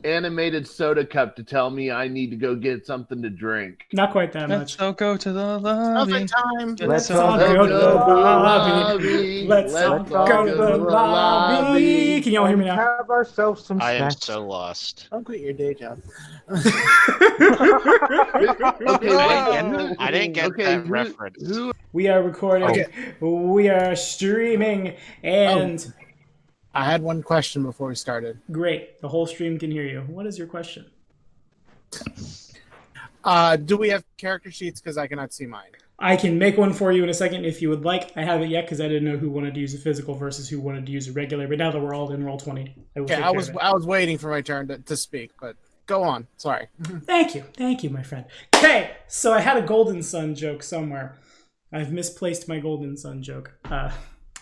animated soda cup to tell me I need to go get something to drink. Not quite that much. Let's all go to the lobby. Time. Let's all go to the lobby. Let's all go to the lobby. Can y'all hear me now? Have ourselves some I am snacks. so lost. Don't quit your day job. Okay, I didn't get that reference. We are recording. Okay. We are streaming. And I had one question before we started. great. The whole stream can hear you. What is your question? Do we have character sheets? Because I cannot see mine. I can make one for you in a second if you would like. I haven't yet because I didn't know who wanted to use a physical versus who wanted to use a regular. But now that we're all in Roll 20, I was waiting for my turn to speak, but go on. Sorry. Thank you, my friend. Okay, so I had a Golden Sun joke somewhere. I've misplaced my Golden Sun joke.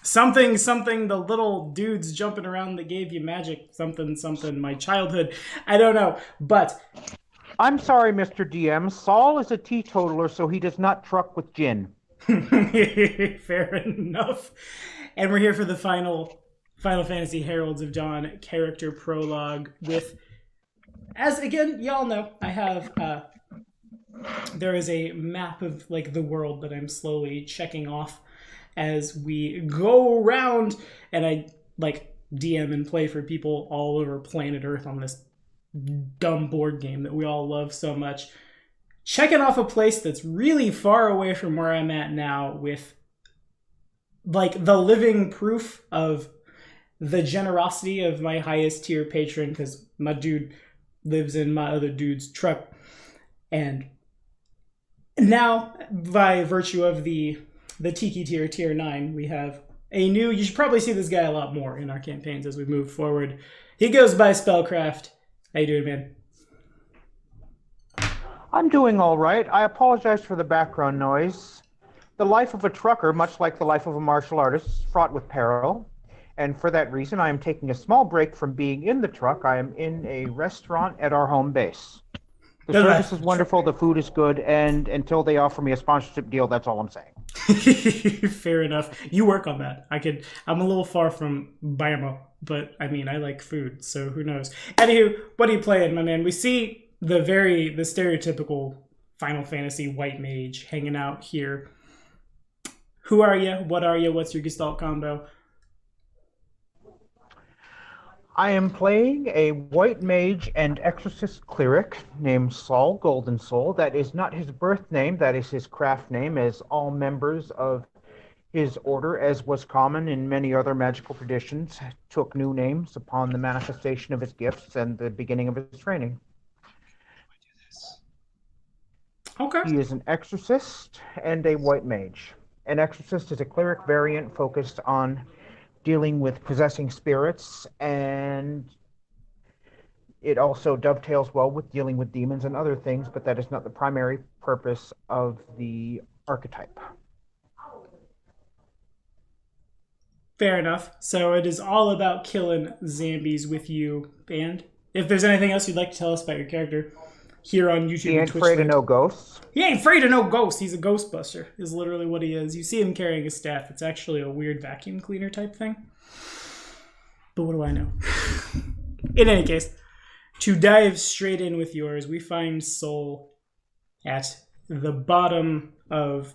Something, the little dudes jumping around that gave you magic, something, my childhood. I don't know, but I'm sorry, Mr. DM. Saul is a teetotaler, so he does not truck with gin. fair enough. And we're here for the Final Fantasy Heralds of Dawn character prologue with, as again, y'all know, I have, there is a map of like the world that I'm slowly checking off as we go around, and I like DM and play for people all over planet Earth on this dumb board game that we all love so much. Checking off a place that's really far away from where I'm at now with like the living proof of the generosity of my highest tier patron, because my dude lives in my other dude's truck. And now, by virtue of the Tiki tier 9, we have a new, you should probably see this guy a lot more in our campaigns as we move forward. He goes by Spellcraft. How you doing, man? I'm doing all right. I apologize for the background noise. The life of a trucker, much like the life of a martial artist, is fraught with peril. And for that reason, I am taking a small break from being in the truck. I am in a restaurant at our home base. The service is wonderful, the food is good, and until they offer me a sponsorship deal, that's all I'm saying. Fair enough. You work on that. I'm a little far from Bama, but I mean, I like food, so who knows. Anywho, what are you playing, my man? We see the stereotypical Final Fantasy white mage hanging out here. Who are you? What are you? What's your Gestalt combo? I am playing a white mage and exorcist cleric named Saul Goldensoul. That is not his birth name, that is his craft name, as all members of his order, as was common in many other magical traditions, took new names upon the manifestation of his gifts and the beginning of his training. Okay. He is an exorcist and a white mage. An exorcist is a cleric variant focused on dealing with possessing spirits, and it also dovetails well with dealing with demons and other things, but that is not the primary purpose of the archetype. Fair enough. So it is all about killing zombies with you. And if there's anything else you'd like to tell us about your character here on YouTube, he ain't afraid of no ghosts. He ain't afraid of no ghosts. He's a ghostbuster, is literally what he is. You see him carrying a staff. It's actually a weird vacuum cleaner type thing. But what do I know? In any case, to dive straight in with yours, we find Soul at the bottom of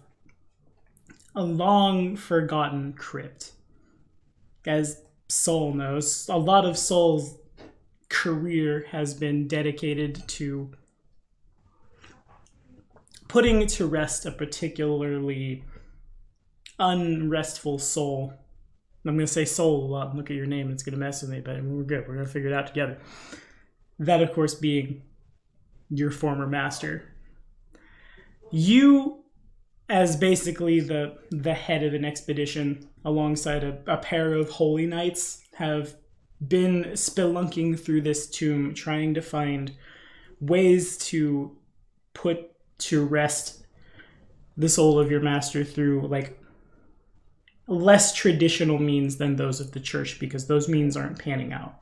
a long forgotten crypt. As Soul knows, a lot of Soul's career has been dedicated to putting to rest a particularly unrestful soul. I'm going to say soul a lot and look at your name. It's going to mess with me, but we're good. We're going to figure it out together. That, of course, being your former master. You, as basically the head of an expedition alongside a pair of holy knights, have been spelunking through this tomb, trying to find ways to put to rest the soul of your master through like less traditional means than those of the church, because those means aren't panning out.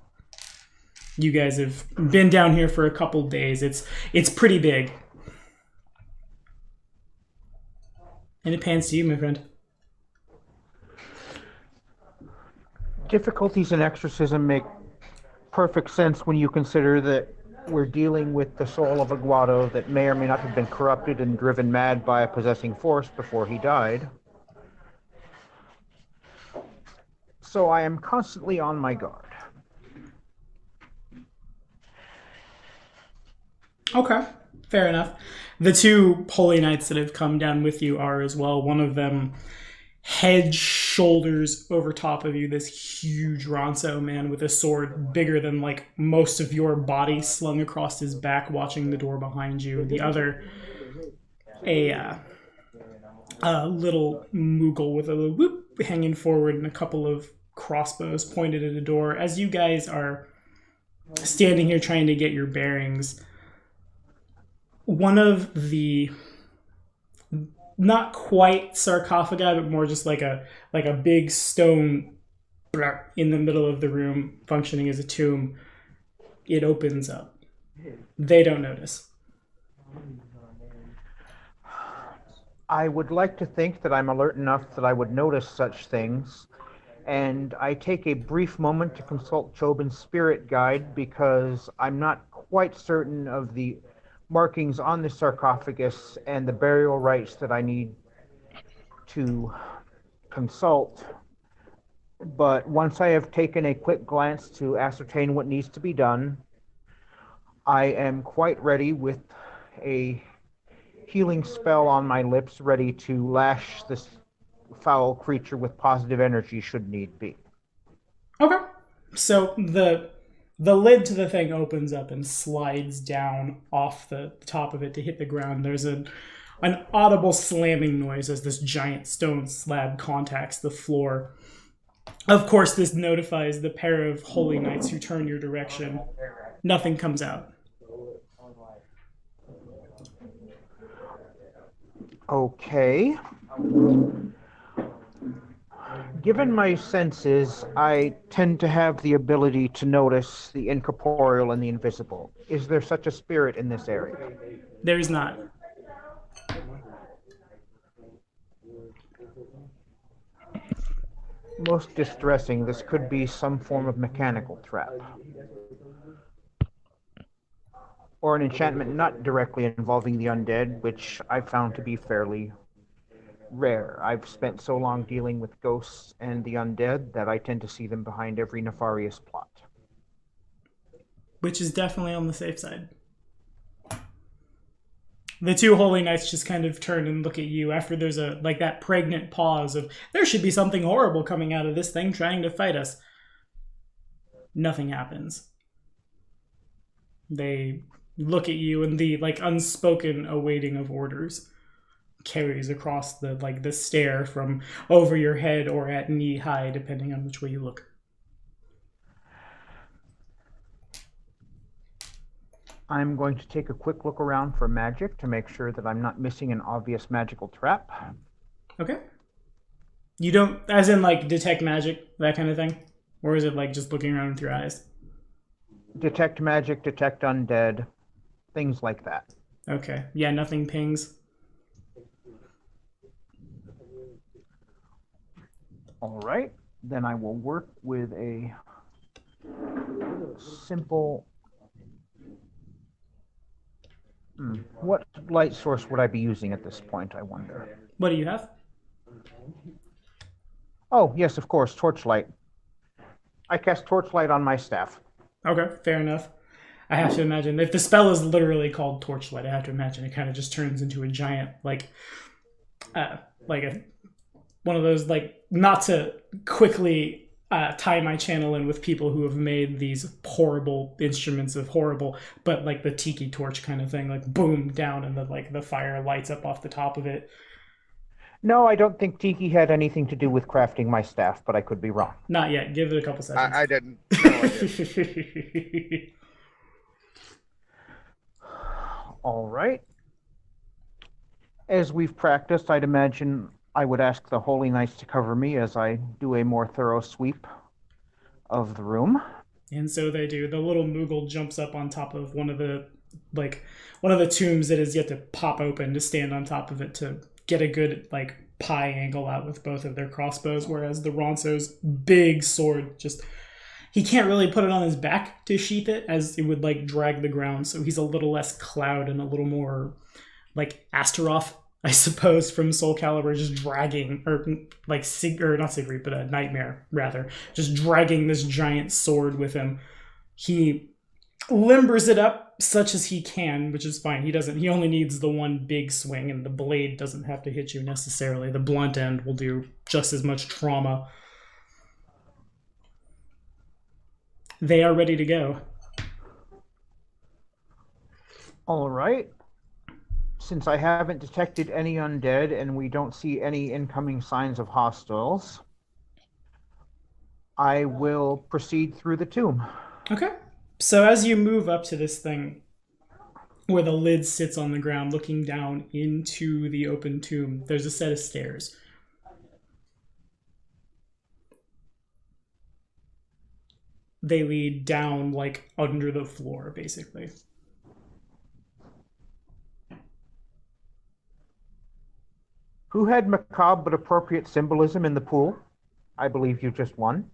You guys have been down here for a couple days. It's pretty big. And it pans to you, my friend. Difficulties in exorcism make perfect sense when you consider that we're dealing with the soul of Aguado that may or may not have been corrupted and driven mad by a possessing force before he died. So I am constantly on my guard. Okay, fair enough. The two holy knights that have come down with you are as well. One of them head, shoulders over top of you, this huge Ronso man with a sword bigger than like most of your body slung across his back, watching the door behind you. The other, a little Moogle with a little whoop hanging forward and a couple of crossbows pointed at a door. As you guys are standing here trying to get your bearings, one of the not quite sarcophagi, but more just like a big stone in the middle of the room, functioning as a tomb. It opens up. They don't notice. I would like to think that I'm alert enough that I would notice such things, and I take a brief moment to consult Chobin's spirit guide because I'm not quite certain of the markings on the sarcophagus and the burial rites that I need to consult. But once I have taken a quick glance to ascertain what needs to be done, I am quite ready with a healing spell on my lips, ready to lash this foul creature with positive energy should need be. Okay. So the lid to the thing opens up and slides down off the top of it to hit the ground. There's an audible slamming noise as this giant stone slab contacts the floor. Of course, this notifies the pair of holy knights who turn your direction. Nothing comes out. Okay. Given my senses, I tend to have the ability to notice the incorporeal and the invisible. Is there such a spirit in this area? There is not. Most distressing, this could be some form of mechanical trap. Or an enchantment not directly involving the undead, which I've found to be fairly rare. I've spent so long dealing with ghosts and the undead that I tend to see them behind every nefarious plot. Which is definitely on the safe side. The two holy knights just kind of turn and look at you after there's that pregnant pause of, there should be something horrible coming out of this thing trying to fight us. Nothing happens. They look at you, and the unspoken awaiting of orders carries across the stair from over your head or at knee high, depending on which way you look. I'm going to take a quick look around for magic to make sure that I'm not missing an obvious magical trap. Okay. You don't, as in detect magic, that kind of thing? Or is it just looking around with your eyes? Detect magic, detect undead, things like that. Okay. Yeah, nothing pings. All right. Then I will work with a simple... What light source would I be using at this point, I wonder? What do you have? Oh, yes, of course, torchlight. I cast torchlight on my staff. Okay, fair enough. I have to imagine, if the spell is literally called torchlight, I have to imagine it kind of just turns into a giant, one of those, not to quickly tie my channel in with people who have made these horrible instruments of horrible, but the tiki torch kind of thing, boom, down, and the fire lights up off the top of it. No, I don't think tiki had anything to do with crafting my staff, but I could be wrong. Not yet. Give it a couple seconds. I didn't. No, I didn't. All right. As we've practiced, I'd imagine I would ask the Holy Knights to cover me as I do a more thorough sweep of the room. And so they do. The little Moogle jumps up on top of one of the tombs that is yet to pop open to stand on top of it to get a good pie angle out with both of their crossbows, whereas the Ronso's big sword just He can't really put it on his back to sheath it, as it would like drag the ground. So he's a little less Cloud and a little more like Astaroth, I suppose, from Soul Calibur, just dragging, or like not Siegfried, but a Nightmare rather, just dragging this giant sword with him. He limbers it up such as he can, which is fine. He only needs the one big swing, and the blade doesn't have to hit you necessarily. The blunt end will do just as much trauma. They are ready to go. All right. Since I haven't detected any undead and we don't see any incoming signs of hostiles, I will proceed through the tomb. Okay. So as you move up to this thing where the lid sits on the ground looking down into the open tomb, there's a set of stairs. They lead down like under the floor, basically. Who had macabre but appropriate symbolism in the pool? I believe you just won.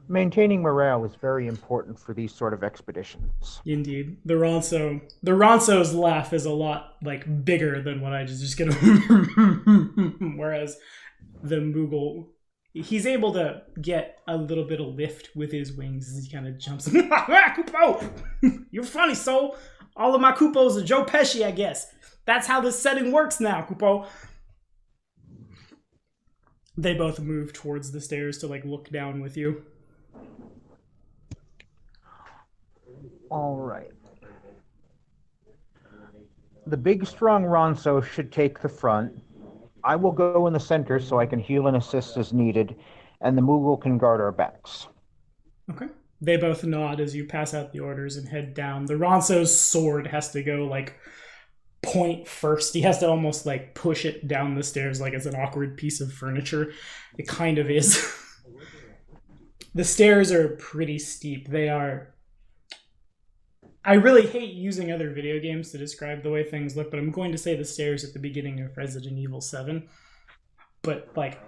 Maintaining morale is very important for these sort of expeditions. Indeed. The Ronso's laugh is a lot like bigger than what I just get. Whereas the Moogle, he's able to get a little bit of lift with his wings as he kind of jumps. Kupo! You're funny, soul. All of my Kupos are Joe Pesci, I guess. That's how this setting works now, Kupo. They both move towards the stairs to like look down with you. All right. The big, strong Ronso should take the front. I will go in the center so I can heal and assist as needed, and the Moogle can guard our backs. Okay. They both nod as you pass out the orders and head down. The Ronso's sword has to go like point first. He has to almost like push it down the stairs like it's an awkward piece of furniture. It kind of is. The stairs are pretty steep. They are... I really hate using other video games to describe the way things look, but I'm going to say the stairs at the beginning of Resident Evil 7. But like,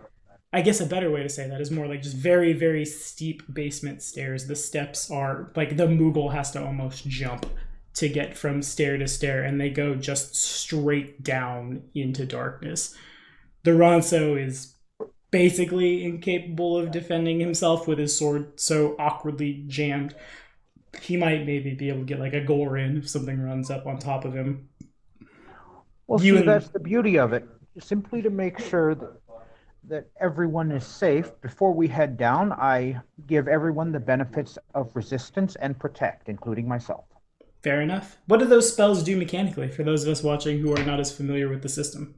I guess a better way to say that is more like just very, very steep basement stairs. The steps are like the Moogle has to almost jump to get from stair to stair, and they go just straight down into darkness. The Ronso is basically incapable of defending himself with his sword so awkwardly jammed. He might maybe be able to get like a gore in if something runs up on top of him. Well, that's the beauty of it. Simply to make sure that everyone is safe, before we head down, I give everyone the benefits of resistance and protect, including myself. Fair enough. What do those spells do mechanically for those of us watching who are not as familiar with the system?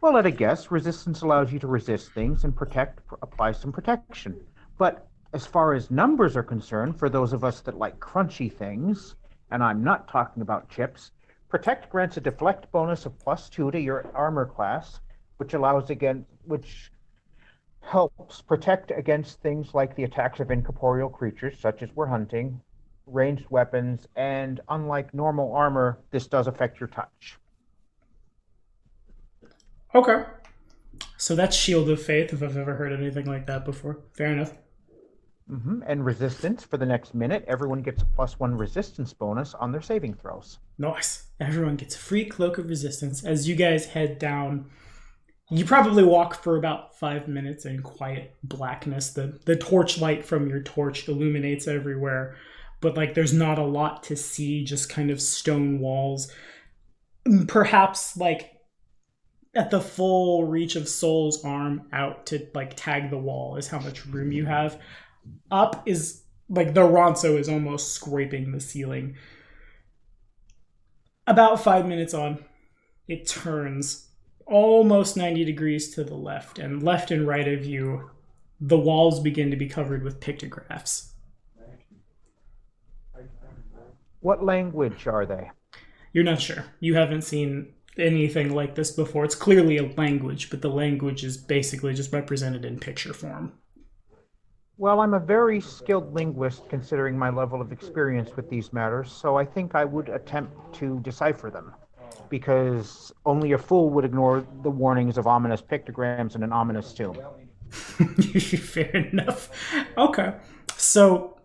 Well, at a guess, resistance allows you to resist things, and protect applies some protection. But as far as numbers are concerned, for those of us that like crunchy things, and I'm not talking about chips, protect grants a deflect bonus of +2 to your armor class, which helps protect against things like the attacks of incorporeal creatures, such as we're hunting, ranged weapons, and unlike normal armor, this does affect your touch. Okay. So that's Shield of Faith, if I've ever heard anything like that before. Fair enough. And resistance for the next minute. Everyone gets a +1 resistance bonus on their saving throws. Nice. Everyone gets a free Cloak of Resistance. As you guys head down, you probably walk for about 5 minutes in quiet blackness. The torchlight from your torch illuminates everywhere, but like there's not a lot to see, just kind of stone walls. Perhaps like at the full reach of Soul's arm out to like tag the wall is how much room you have. Up is like the Ronso is almost scraping the ceiling. About 5 minutes on, it turns almost 90 degrees to the left, and left and right of you, the walls begin to be covered with pictographs. What language are they? You're not sure. You haven't seen anything like this before. It's clearly a language, but the language is basically just represented in picture form. Well, I'm a very skilled linguist considering my level of experience with these matters, so I think I would attempt to decipher them. because only a fool would ignore the warnings of ominous pictograms in an ominous tomb. Fair enough. Okay. So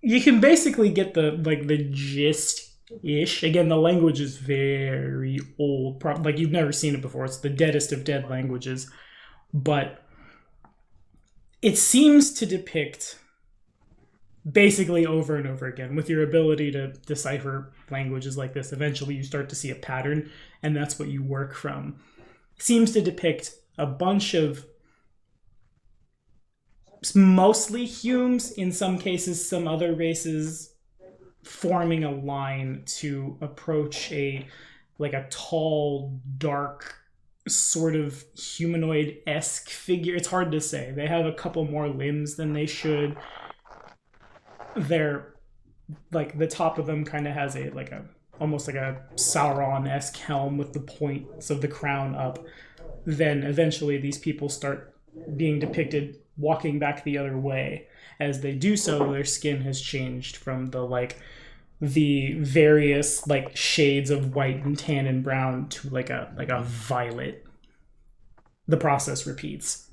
you can basically get the gist-ish. Again, the language is very old. Like, you've never seen it before. It's the deadest of dead languages. But it seems to depict, basically over and over again, with your ability to decipher languages like this, eventually you start to see a pattern, and that's what you work from. It seems to depict a bunch of mostly Humes, in some cases some other races, forming a line to approach a tall, dark, sort of humanoid-esque figure. It's hard to say. They have a couple more limbs than they should. They're the top of them kind of has almost like a Sauron-esque helm with the points of the crown up. Then eventually these people start being depicted walking back the other way. As they do so, their skin has changed from the various shades of white and tan and brown to a violet. The process repeats.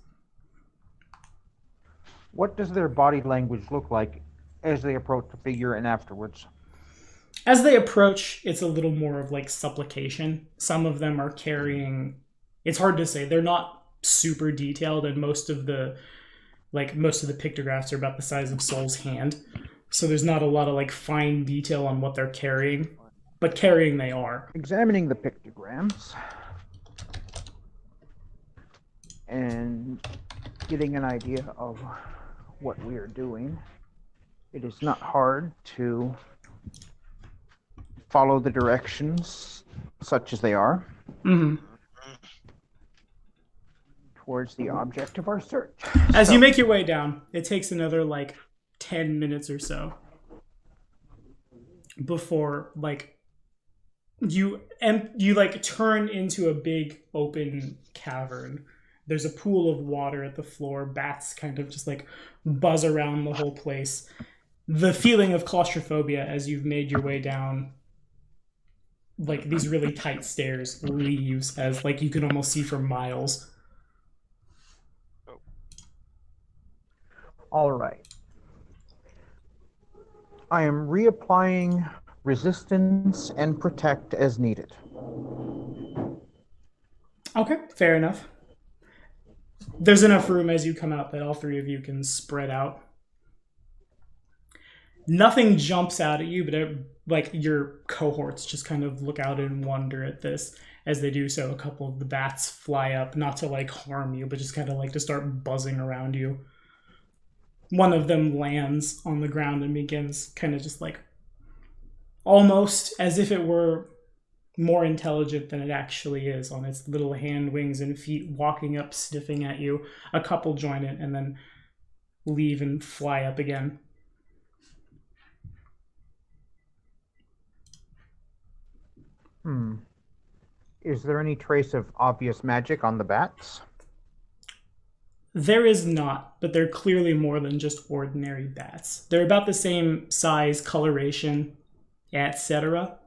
What does their body language look like as they approach the figure and afterwards? As they approach, it's a little more of supplication. Some of them are carrying, it's hard to say, they're not super detailed, and most of the pictographs are about the size of Soul's hand. So there's not a lot of fine detail on what they're carrying, but carrying they are. Examining the pictograms and getting an idea of what we are doing, it is not hard to follow the directions, such as they are, towards the object of our search. As you make your way down, it takes another 10 minutes or so before you turn into a big open cavern. There's a pool of water at the floor. Bats kind of just buzz around the whole place. The feeling of claustrophobia as you've made your way down these really tight stairs leaves, as you can almost see for miles. All right. I am reapplying resistance and protect as needed. Okay, fair enough. There's enough room as you come out that all three of you can spread out. Nothing jumps out at you, but your cohorts just kind of look out and wonder at this. As they do so, a couple of the bats fly up, not to harm you, but just kind of to start buzzing around you. One of them lands on the ground and begins kind of just almost as if it were more intelligent than it actually is, on its little hand, wings, and feet, walking up, sniffing at you. A couple join it and then leave and fly up again. Is there any trace of obvious magic on the bats? There is not, but they're clearly more than just ordinary bats. They're about the same size, coloration, etc.,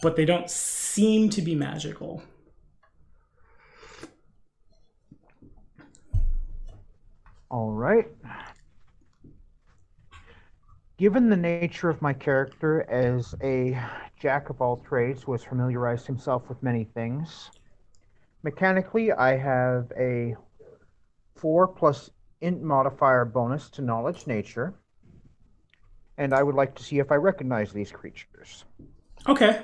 but they don't seem to be magical. All right. Given the nature of my character as a jack of all trades who has familiarized himself with many things, mechanically I have a 4+ int modifier bonus to knowledge nature, and I would like to see if I recognize these creatures. Okay,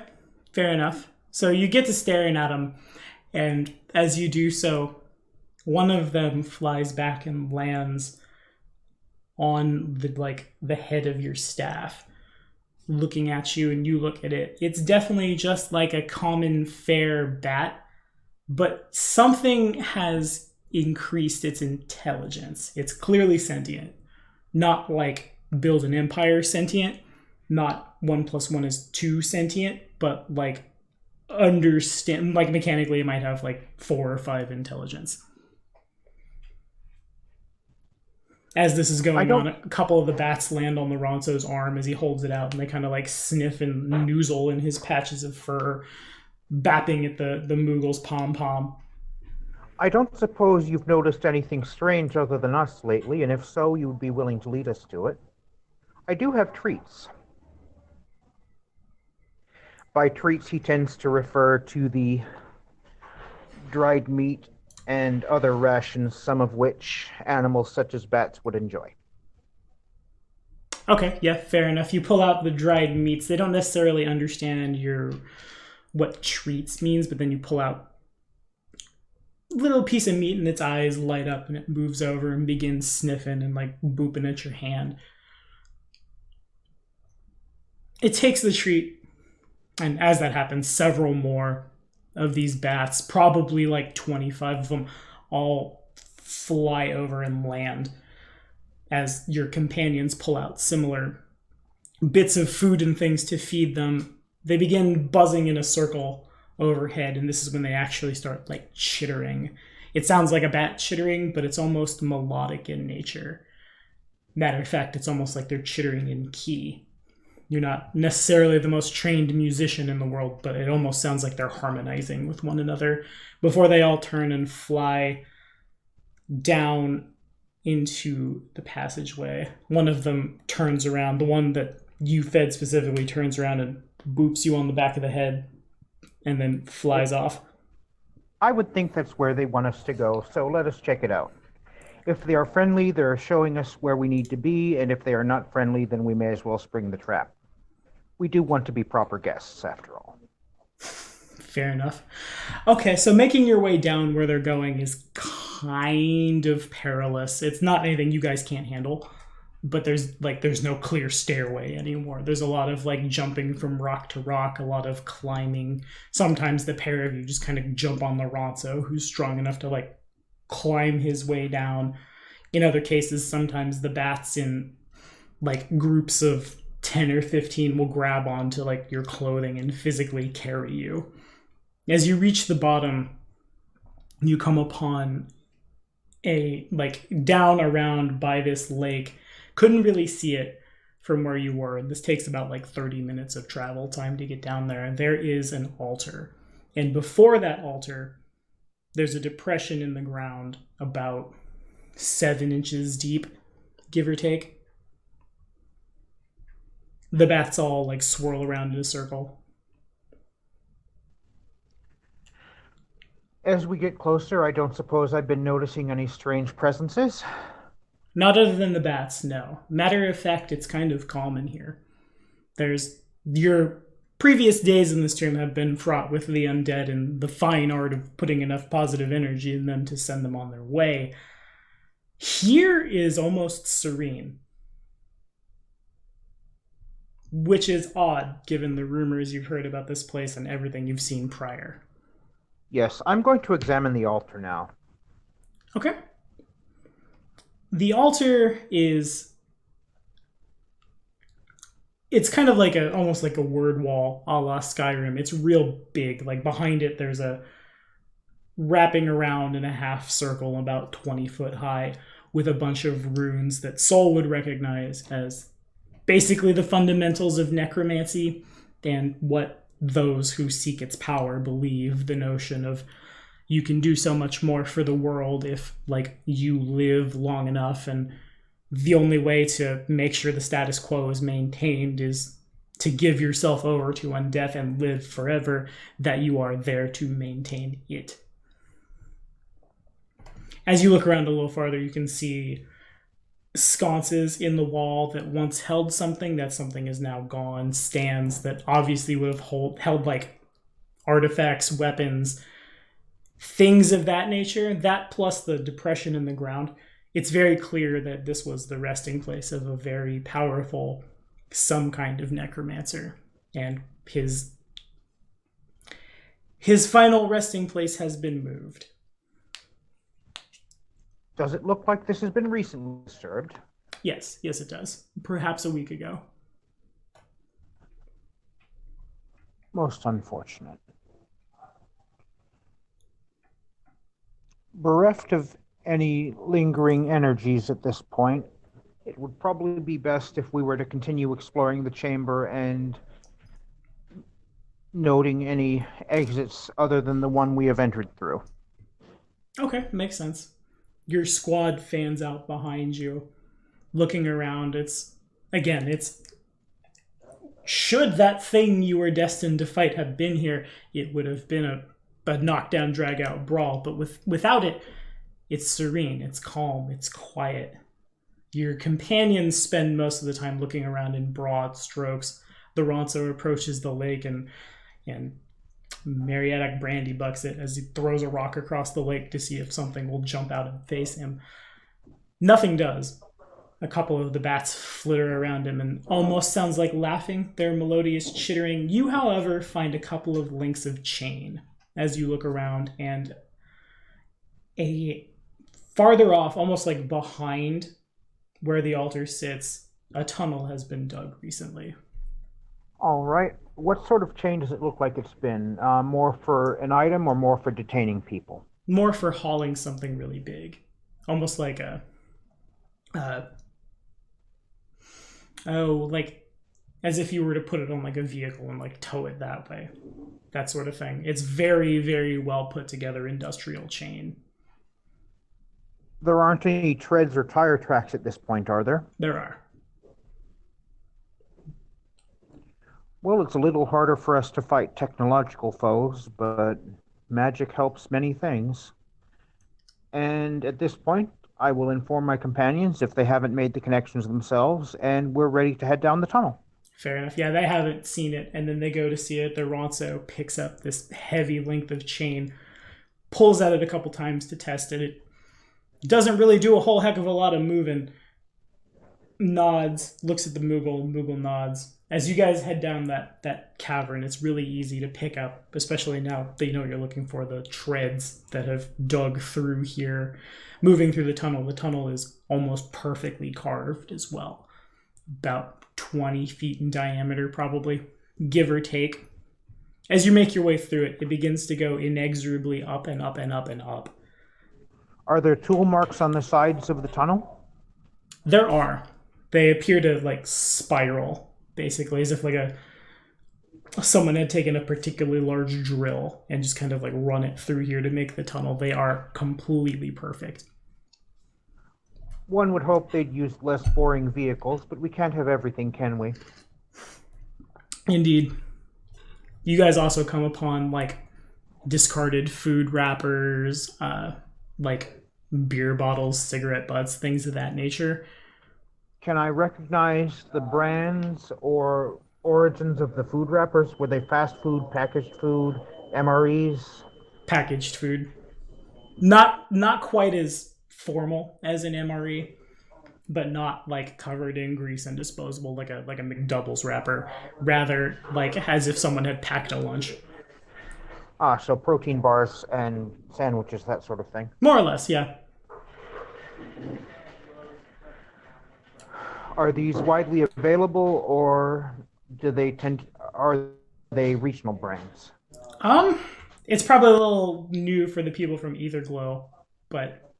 fair enough. So you get to staring at them, and as you do so, one of them flies back and lands on the head of your staff, looking at you, and you look at it. It's definitely just like a common fair bat, but something has increased its intelligence. It's clearly sentient. Not Build an Empire sentient, not 1 + 1 is 2 sentient, but understand, mechanically it might have 4 or 5 intelligence. As this is going on, a couple of the bats land on the Ronso's arm as he holds it out, and they kind of like sniff and noozle in his patches of fur, bapping at the Moogle's pom-pom. I don't suppose you've noticed anything strange other than us lately, and if so, you would be willing to lead us to it. I do have treats. By treats, he tends to refer to the dried meat and other rations, some of which animals such as bats would enjoy. Okay, yeah, fair enough. You pull out the dried meats. They don't necessarily understand what treats means, but then you pull out a little piece of meat and its eyes light up and it moves over and begins sniffing and like booping at your hand. It takes the treat, and as that happens, several more of these bats, probably like 25 of them, all fly over and land as your companions pull out similar bits of food and things to feed them. They begin buzzing in a circle overhead, and this is when they actually start like chittering. It sounds like a bat chittering, but it's almost melodic in nature. Matter of fact, it's almost like they're chittering in key. You're not necessarily the most trained musician in the world, but it almost sounds like they're harmonizing with one another before they all turn and fly down into the passageway. One of them turns around, the one that you fed specifically turns around and boops you on the back of the head and then flies off. I would think that's where they want us to go, so let us check it out. If they are friendly, they're showing us where we need to be, and if they are not friendly, then we may as well spring the trap. We do want to be proper guests, after all. Fair enough. Okay, so making your way down where they're going is kind of perilous. It's not anything you guys can't handle, but there's no clear stairway anymore. There's a lot of like jumping from rock to rock, a lot of climbing. Sometimes the pair of you just kind of jump on the Ronso, who's strong enough to like climb his way down. In other cases, sometimes the bats in like groups of 10 or 15 will grab onto like your clothing and physically carry you. As you reach the bottom, you come upon a like down around by this lake. Couldn't really see it from where you were. This takes about like 30 minutes of travel time to get down there. And there is an altar. And before that altar, there's a depression in the ground about 7 inches deep, give or take. The bats all like swirl around in a circle. As we get closer, I don't suppose I've been noticing any strange presences. Not other than the bats, no. Matter of fact, it's kind of calm in here. Your previous days in this room have been fraught with the undead and the fine art of putting enough positive energy in them to send them on their way. Here is almost serene. Which is odd, given the rumors you've heard about this place and everything you've seen prior. Yes, I'm going to examine the altar now. Okay. The altar is... It's kind of like almost like a word wall a la Skyrim. It's real big. Like behind it, there's a wrapping around in a half circle about 20 foot high with a bunch of runes that Soul would recognize as basically the fundamentals of necromancy and what those who seek its power believe. The notion of you can do so much more for the world if like you live long enough, and the only way to make sure the status quo is maintained is to give yourself over to undeath and live forever, that you are there to maintain it. As you look around a little farther, you can see sconces in the wall that once held something. That something is now gone. Stands that obviously would have held like artifacts, weapons, things of that nature. That plus the depression in the ground. It's very clear that this was the resting place of a very powerful, some kind of necromancer. And his final resting place has been moved. Does it look like this has been recently disturbed? Yes, it does. Perhaps a week ago. Most unfortunate. Bereft of any lingering energies at this point. It would probably be best if we were to continue exploring the chamber and noting any exits other than the one we have entered through. Okay, makes sense. Your squad fans out behind you, looking around. It's should that thing you were destined to fight have been here, it would have been a knockdown, drag-out brawl. But without it, it's serene, it's calm, it's quiet. Your companions spend most of the time looking around in broad strokes. The Ronso approaches the lake and Marietta brandy bucks it as he throws a rock across the lake to see if something will jump out and face him. Nothing does. A couple of the bats flitter around him and almost sounds like laughing, their melodious chittering. You, however, find a couple of links of chain as you look around, and a farther off, almost like behind where the altar sits, a tunnel has been dug recently. All right. What sort of chain does it look like it's been? More for an item or more for detaining people? More for hauling something really big. Almost like like as if you were to put it on like a vehicle and like tow it that way. That sort of thing. It's very, very well put together industrial chain. There aren't any treads or tire tracks at this point, are there? There are. Well, it's a little harder for us to fight technological foes, but magic helps many things. And at this point, I will inform my companions if they haven't made the connections themselves, and we're ready to head down the tunnel. Fair enough. Yeah, they haven't seen it, and then they go to see it. The Ronso picks up this heavy length of chain, pulls at it a couple times to test it. It doesn't really do a whole heck of a lot of moving. Nods, looks at the Moogle nods. As you guys head down that cavern, it's really easy to pick up, especially now that you know what you're looking for, the treads that have dug through here. Moving through the tunnel is almost perfectly carved as well. About 20 feet in diameter, probably, give or take. As you make your way through it, it begins to go inexorably up and up and up and up. Are there tool marks on the sides of the tunnel? There are. They appear to like spiral, basically, as if like someone had taken a particularly large drill and just kind of like run it through here to make the tunnel. They are completely perfect. One would hope they'd use less boring vehicles, but we can't have everything, can we? Indeed. You guys also come upon like discarded food wrappers, like beer bottles, cigarette butts, things of that nature. Can I recognize the brands or origins of the food wrappers? Were they fast food, packaged food, MREs? Packaged food. Not quite as formal as an MRE, but not like covered in grease and disposable like a McDoubles wrapper. Rather like as if someone had packed a lunch. So protein bars and sandwiches, that sort of thing. More or less, yeah. Are these widely available, or are they regional brands? It's probably a little new for the people from Etherglow, but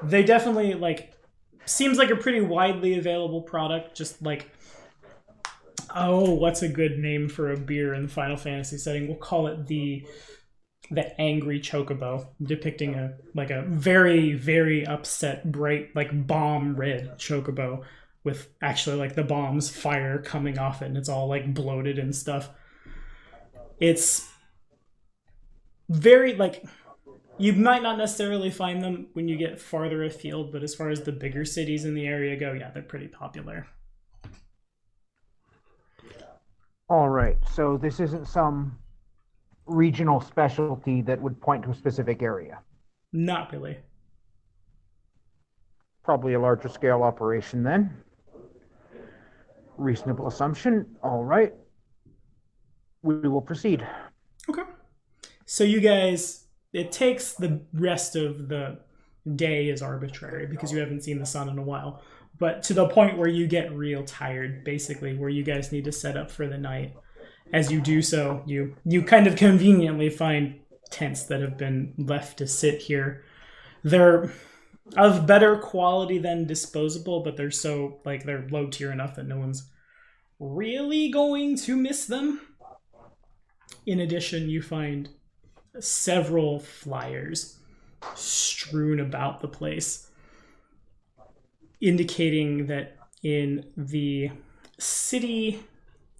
they definitely like seems like a pretty widely available product. Just like, what's a good name for a beer in the Final Fantasy setting? We'll call it the Angry Chocobo, depicting a very, very upset, bright, like bomb red chocobo with actually like the bomb's fire coming off it, and it's all like bloated and stuff. It's very like, you might not necessarily find them when you get farther afield, but as far as the bigger cities in the area go, yeah, they're pretty popular. All right, so this isn't some regional specialty that would point to a specific area. Not really. Probably a larger scale operation then. Reasonable assumption. All right. We will proceed. Okay. So you guys, it takes the rest of the day is arbitrary because you haven't seen the sun in a while, but to the point where you get real tired, basically, where you guys need to set up for the night. As you do so, you kind of conveniently find tents that have been left to sit here. They're of better quality than disposable, but they're so, like, they're low tier enough that no one's really going to miss them. In addition, you find several flyers strewn about the place, indicating that in the city,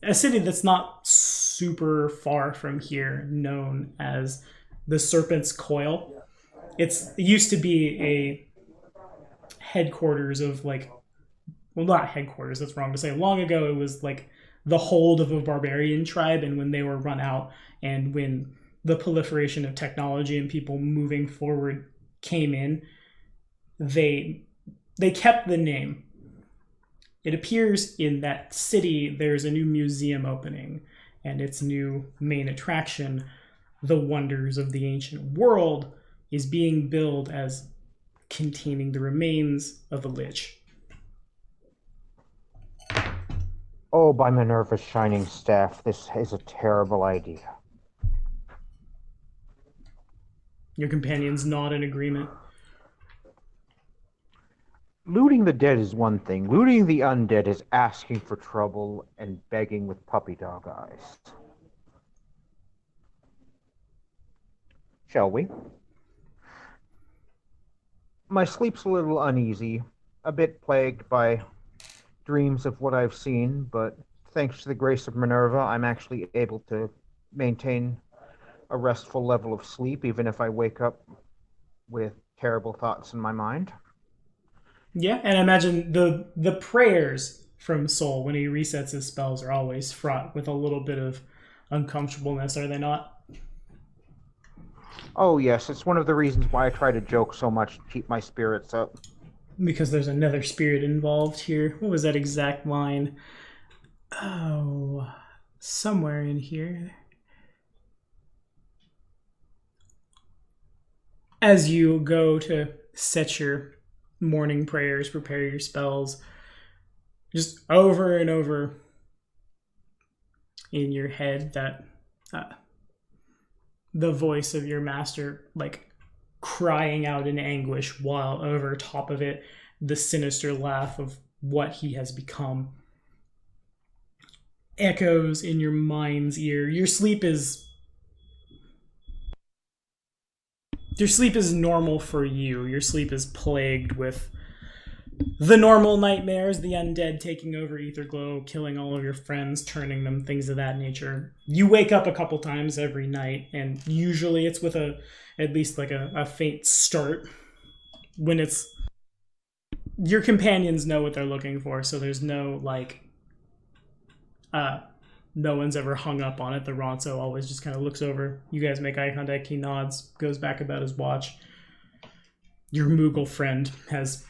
a city that's not super far from here, known as the Serpent's Coil, it used to be a headquarters of, like, well, not headquarters, that's wrong to say. Long ago, it was like the hold of a barbarian tribe, and when they were run out, and when the proliferation of technology and people moving forward came in, they kept the name. It appears in that city there's a new museum opening, and its new main attraction, the Wonders of the Ancient World, is being billed as containing the remains of a lich. Oh, by Minerva's shining staff, this is a terrible idea. Your companions nod in agreement. Looting the dead is one thing. Looting the undead is asking for trouble and begging with puppy dog eyes. Shall we? My sleep's a little uneasy, a bit plagued by dreams of what I've seen, but thanks to the grace of Minerva, I'm actually able to maintain a restful level of sleep, even if I wake up with terrible thoughts in my mind. Yeah, and I imagine the prayers from Sol when he resets his spells are always fraught with a little bit of uncomfortableness, are they not? Oh yes, it's one of the reasons why I try to joke so much to keep my spirits up. Because there's another spirit involved here. What was that exact line? Oh, somewhere in here. As you go to set your morning prayers, prepare your spells, just over and over in your head, that the voice of your master, like, crying out in anguish, while over top of it, the sinister laugh of what he has become echoes in your mind's ear. Your sleep is normal for you. Your sleep is plagued with the normal nightmares, the undead taking over Etherglow, killing all of your friends, turning them, things of that nature. You wake up a couple times every night, and usually it's with at least a faint start. When it's... Your companions know what they're looking for, so there's no, no one's ever hung up on it. The Ronso always just kind of looks over. You guys make eye contact, he nods, goes back about his watch. Your Moogle friend has...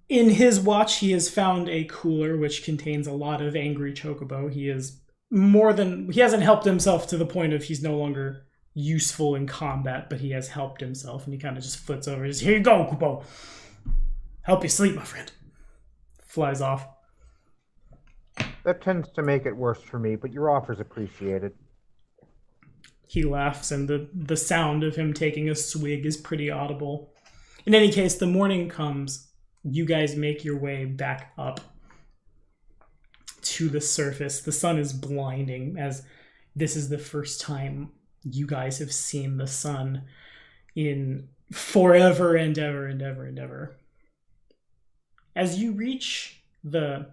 In his watch, he has found a cooler which contains a lot of angry chocobo. He hasn't helped himself to the point of he's no longer useful in combat, but he has helped himself, and he kind of just flips over. He's, here you go, Kubo. Help you sleep, my friend. Flies off. That tends to make it worse for me, but your offer's appreciated. He laughs, and the sound of him taking a swig is pretty audible. In any case, the morning comes. You guys make your way back up to the surface. The sun is blinding, as this is the first time you guys have seen the sun in forever and ever and ever and ever. As you reach it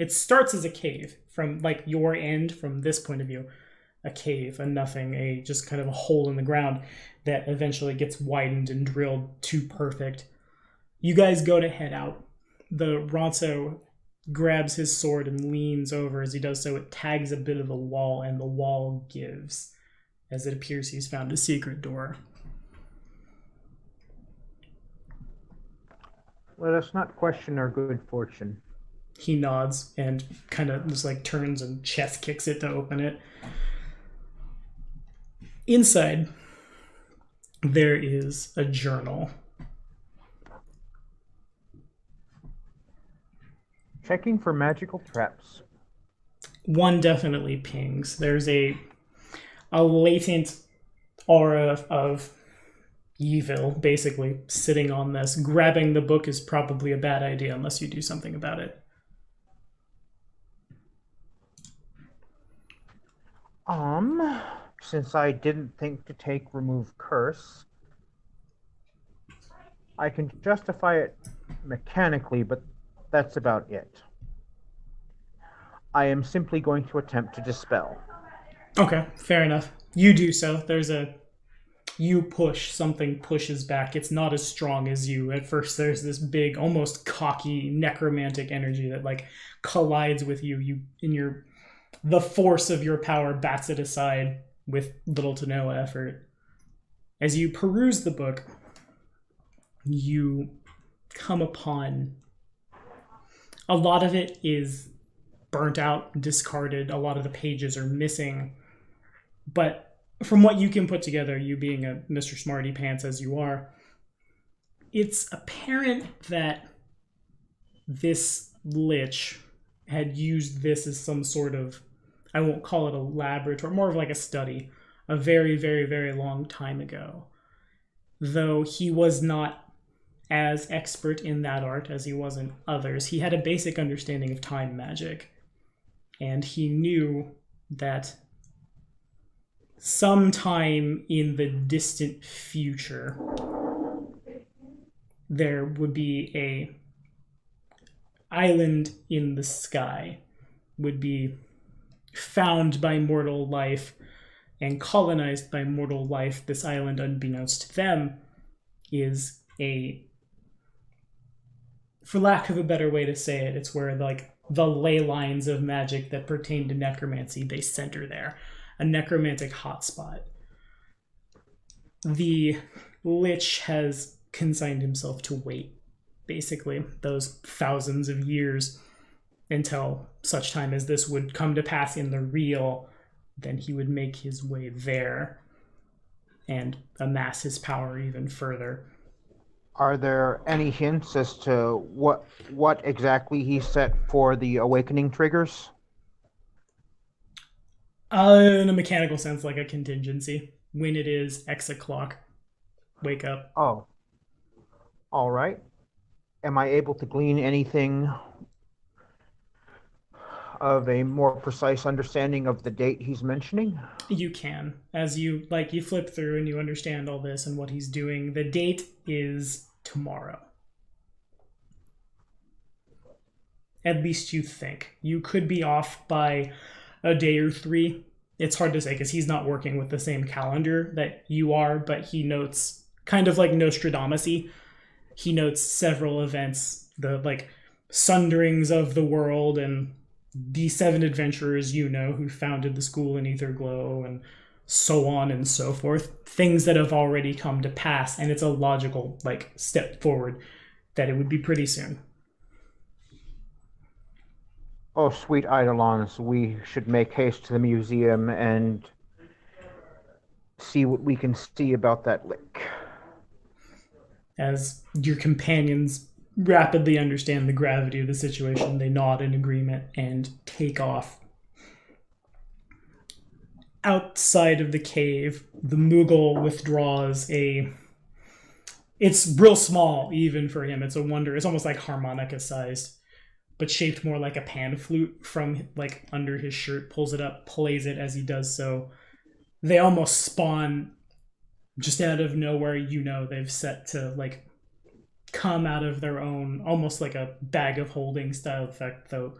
starts as a cave from your end, from this point of view, a cave, a nothing, just kind of a hole in the ground that eventually gets widened and drilled to perfect. You guys go to head out. The Ronso grabs his sword and leans over. As he does so, it tags a bit of the wall, and the wall gives, as it appears he's found a secret door. Let us not question our good fortune. He nods and kind of just turns and chest kicks it to open it. Inside, there is a journal. Checking for magical traps. One definitely pings. There's a latent aura of evil, basically, sitting on this. Grabbing the book is probably a bad idea unless you do something about it. Since I didn't think to take remove curse, I can justify it mechanically, but that's about it. I am simply going to attempt to dispel. Okay, fair enough. You do so. You push, something pushes back. It's not as strong as you. At first, there's this big, almost cocky, necromantic energy that, like, collides with you. The force of your power bats it aside with little to no effort. As you peruse the book, you come upon a lot of it is burnt out, discarded. A lot of the pages are missing. But from what you can put together, you being a Mr. Smarty Pants as you are, it's apparent that this lich had used this as some sort of, I won't call it a laboratory, more of like a study, a very, very, very long time ago. Though he was not as expert in that art as he was in others, he had a basic understanding of time magic. And he knew that sometime in the distant future, there would be a island in the sky, would be found by mortal life and colonized by mortal life. This island, unbeknownst to them, is for lack of a better way to say it, it's where like the ley lines of magic that pertain to necromancy, they center there. A necromantic hotspot. The lich has consigned himself to wait, basically, those thousands of years until such time as this would come to pass in the real. Then he would make his way there and amass his power even further. Are there any hints as to what exactly he set for the awakening triggers? In a mechanical sense, like a contingency. When it is X o'clock, wake up. Oh. All right. Am I able to glean anything of a more precise understanding of the date he's mentioning? You can. As you flip through and you understand all this and what he's doing, the date is tomorrow. At least you think. You could be off by a day or three. It's hard to say because he's not working with the same calendar that you are, but he notes, kind of like Nostradamus-y, he notes several events, the like sunderings of the world and the 7 adventurers who founded the school in Etherglow and so on and so forth. Things that have already come to pass, and it's a logical like step forward that it would be pretty soon. Oh, sweet Eidolons, we should make haste to the museum and see what we can see about that lick. As your companions rapidly understand the gravity of the situation, they nod in agreement and take off. Outside of the cave, the Moogle withdraws it's real small even for him. It's a wonder. It's almost like harmonica sized, but shaped more like a pan flute from like under his shirt, pulls it up, plays it as he does so. They almost spawn just out of nowhere. They've set to like come out of their own, almost like a bag of holding style effect, though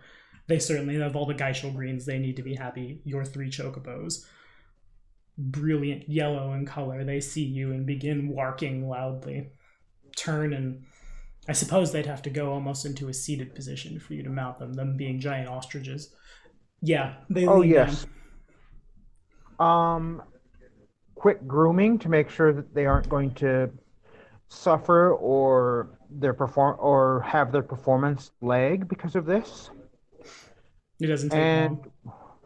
they certainly have all the Geishel greens they need to be happy. Your 3 chocobos, brilliant yellow in color, they see you and begin barking loudly. Turn, and I suppose they'd have to go almost into a seated position for you to mount them being giant ostriches. Yeah, they lean yes. Down. Quick grooming to make sure that they aren't going to suffer or have their performance lag because of this. It doesn't take long.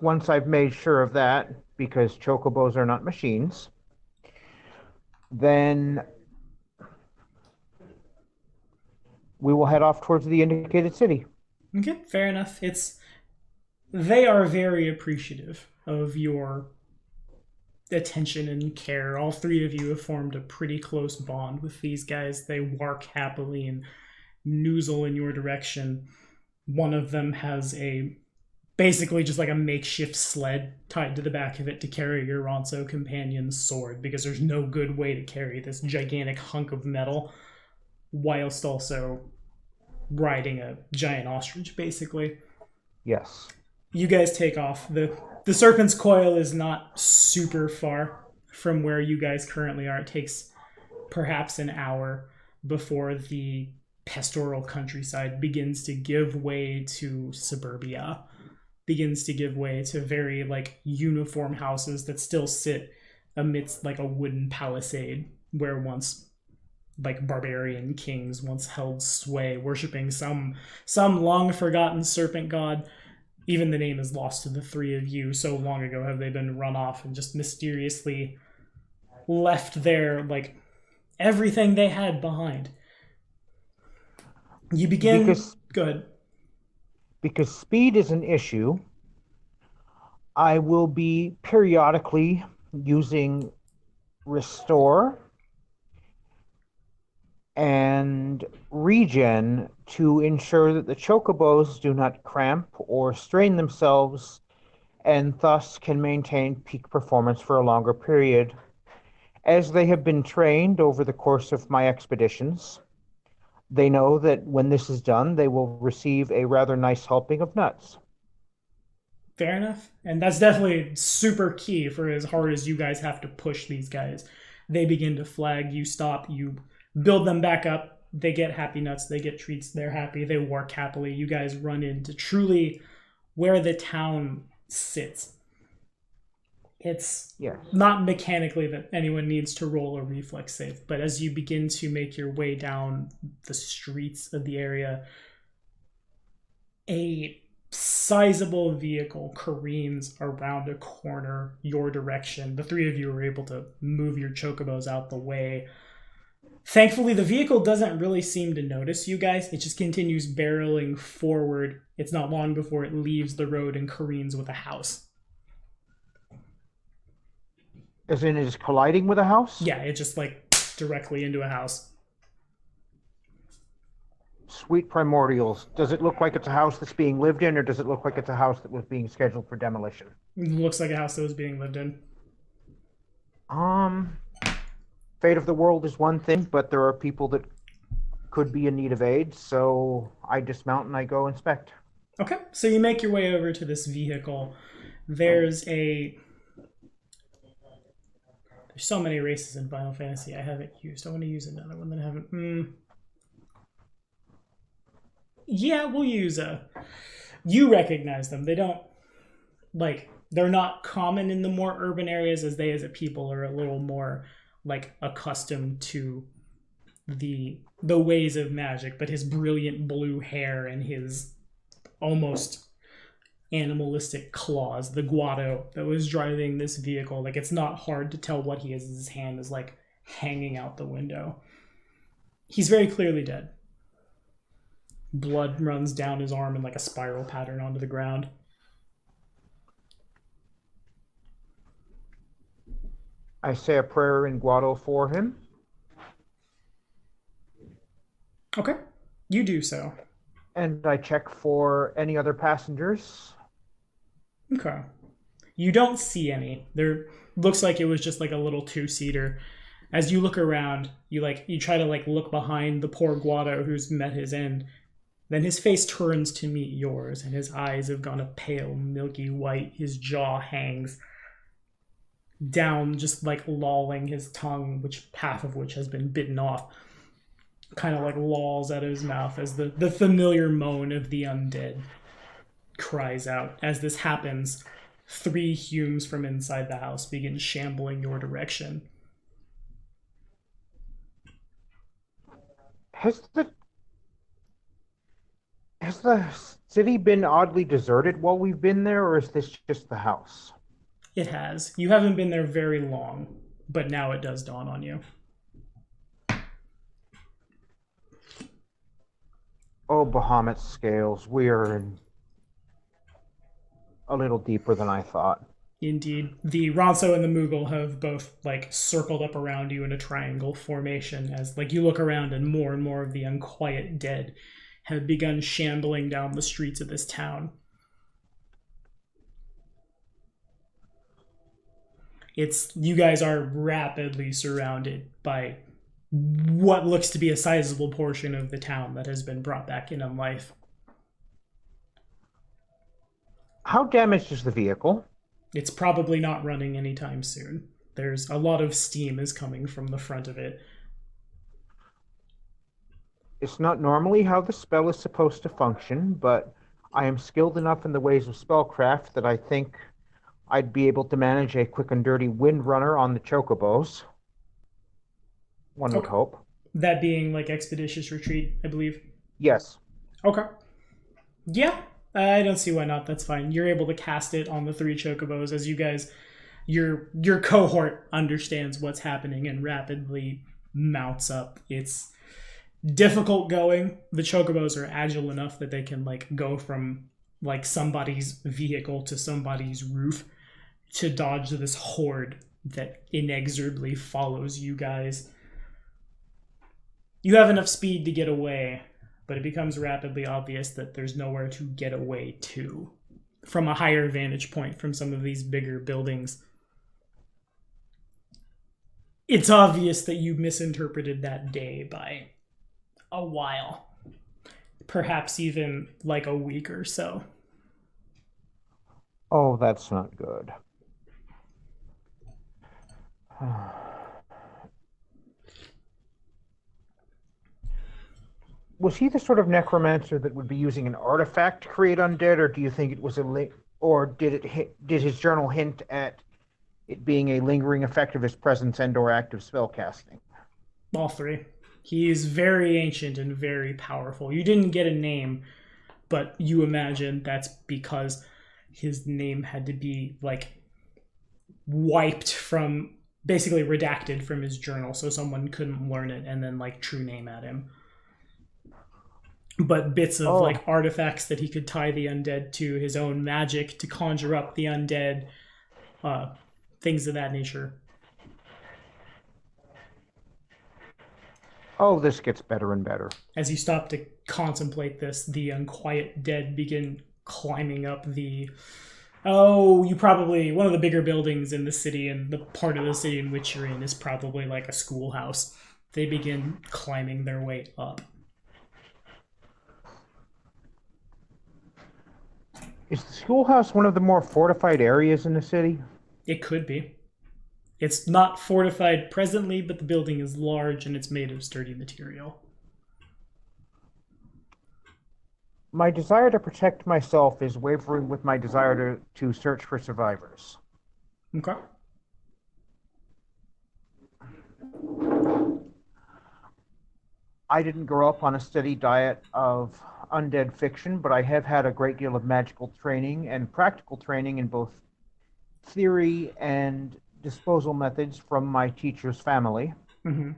Once I've made sure of that, because chocobos are not machines, then we will head off towards the indicated city. Okay, fair enough. They are very appreciative of your attention and care. All three of you have formed a pretty close bond with these guys. They bark happily and noozle in your direction. One of them has basically just like a makeshift sled tied to the back of it to carry your Ronso companion's sword, because there's no good way to carry this gigantic hunk of metal whilst also riding a giant ostrich, basically. Yes. You guys take off. The Serpent's Coil is not super far from where you guys currently are. It takes perhaps an hour before the pastoral countryside begins to give way to suburbia, begins to give way to very like uniform houses that still sit amidst like a wooden palisade where once like barbarian kings once held sway, worshipping some long forgotten serpent god. Even the name is lost to the three of you. So long ago have they been run off and just mysteriously left there, like everything they had behind. You begin. Go ahead. Because speed is an issue, I will be periodically using Restore and Regen to ensure that the chocobos do not cramp or strain themselves, and thus can maintain peak performance for a longer period. As they have been trained over the course of my expeditions, they know that when this is done, they will receive a rather nice helping of nuts. Fair enough. And that's definitely super key for as hard as you guys have to push these guys. They begin to flag, you stop, you build them back up, they get happy nuts, they get treats, they're happy, they work happily. You guys run into truly where the town sits. It's not mechanically that anyone needs to roll a reflex save, but as you begin to make your way down the streets of the area, a sizable vehicle careens around a corner your direction. The three of you are able to move your chocobos out the way. Thankfully, the vehicle doesn't really seem to notice you guys. It just continues barreling forward. It's not long before it leaves the road and careens with a house. As in, it is colliding with a house? Yeah, it just like directly into a house. Sweet primordials. Does it look like it's a house that's being lived in, or does it look like it's a house that was being scheduled for demolition? It looks like a house that was being lived in. Fate of the world is one thing, but there are people that could be in need of aid, so I dismount and I go inspect. Okay, so you make your way over to this vehicle. There's so many races in Final Fantasy I haven't used. I want to use another one that I haven't. Yeah, we'll use you recognize them. They don't, they're not common in the more urban areas, as they as a people are a little more accustomed to the ways of magic, but his brilliant blue hair and his almost animalistic claws, the guado that was driving this vehicle, it's not hard to tell what he is. His hand is hanging out the window. He's very clearly dead. Blood runs down his arm in a spiral pattern onto the ground. I say a prayer in Guado for him. Okay, you do so. And I check for any other passengers. Okay. You don't see any. There looks like it was just a little two-seater. As you look around, you try to look behind the poor Guado who's met his end. Then his face turns to meet yours, and his eyes have gone a pale, milky white. His jaw hangs down, just lolling his tongue, half of which has been bitten off. Kind of lolls out of his mouth as the familiar moan of the undead cries out. As this happens, 3 Humes from inside the house begin shambling your direction. Has the city been oddly deserted while we've been there, or is this just the house? It has. You haven't been there very long, but now it does dawn on you. Oh, Bahamut scales, we are in a little deeper than I thought. Indeed. The Ronso and the Moogle have both, like, circled up around you in a triangle formation as, like, you look around and more of the unquiet dead have begun shambling down the streets of this town. You guys are rapidly surrounded by what looks to be a sizable portion of the town that has been brought back in life. How damaged is the vehicle? It's probably not running anytime soon. There's a lot of steam is coming from the front of it. It's not normally how the spell is supposed to function, but I am skilled enough in the ways of spellcraft that I think I'd be able to manage a quick and dirty windrunner on the chocobos. One would hope. That being like Expeditious Retreat, I believe. Yes. Okay. Yeah, I don't see why not. That's fine. You're able to cast it on the 3 chocobos as you guys, your cohort understands what's happening and rapidly mounts up. It's difficult going. The chocobos are agile enough that they can like go from like somebody's vehicle to somebody's roof to dodge this horde that inexorably follows you guys. You have enough speed to get away, but it becomes rapidly obvious that there's nowhere to get away to from a higher vantage point from some of these bigger buildings. It's obvious that you misinterpreted that day by a while, perhaps even like a week or so. Oh, that's not good. Was he the sort of necromancer that would be using an artifact to create undead, or do you think it was or did his journal hint at it being a lingering effect of his presence and/or active spellcasting? All 3. He is very ancient and very powerful. You didn't get a name, but you imagine that's because his name had to be like wiped from, basically redacted from his journal so someone couldn't learn it and then like true name at him. But bits of like artifacts that he could tie the undead to, his own magic to conjure up the undead, things of that nature. Oh, this gets better and better. As you stop to contemplate this, the unquiet dead begin climbing up one of the bigger buildings in the city, and the part of the city in which you're in is probably like a schoolhouse. They begin climbing their way up. Is the schoolhouse one of the more fortified areas in the city? It could be. It's not fortified presently, but the building is large and it's made of sturdy material. My desire to protect myself is wavering with my desire to search for survivors. Okay. I didn't grow up on a steady diet of undead fiction, but I have had a great deal of magical training and practical training in both theory and disposal methods from my teacher's family. Mm-hmm.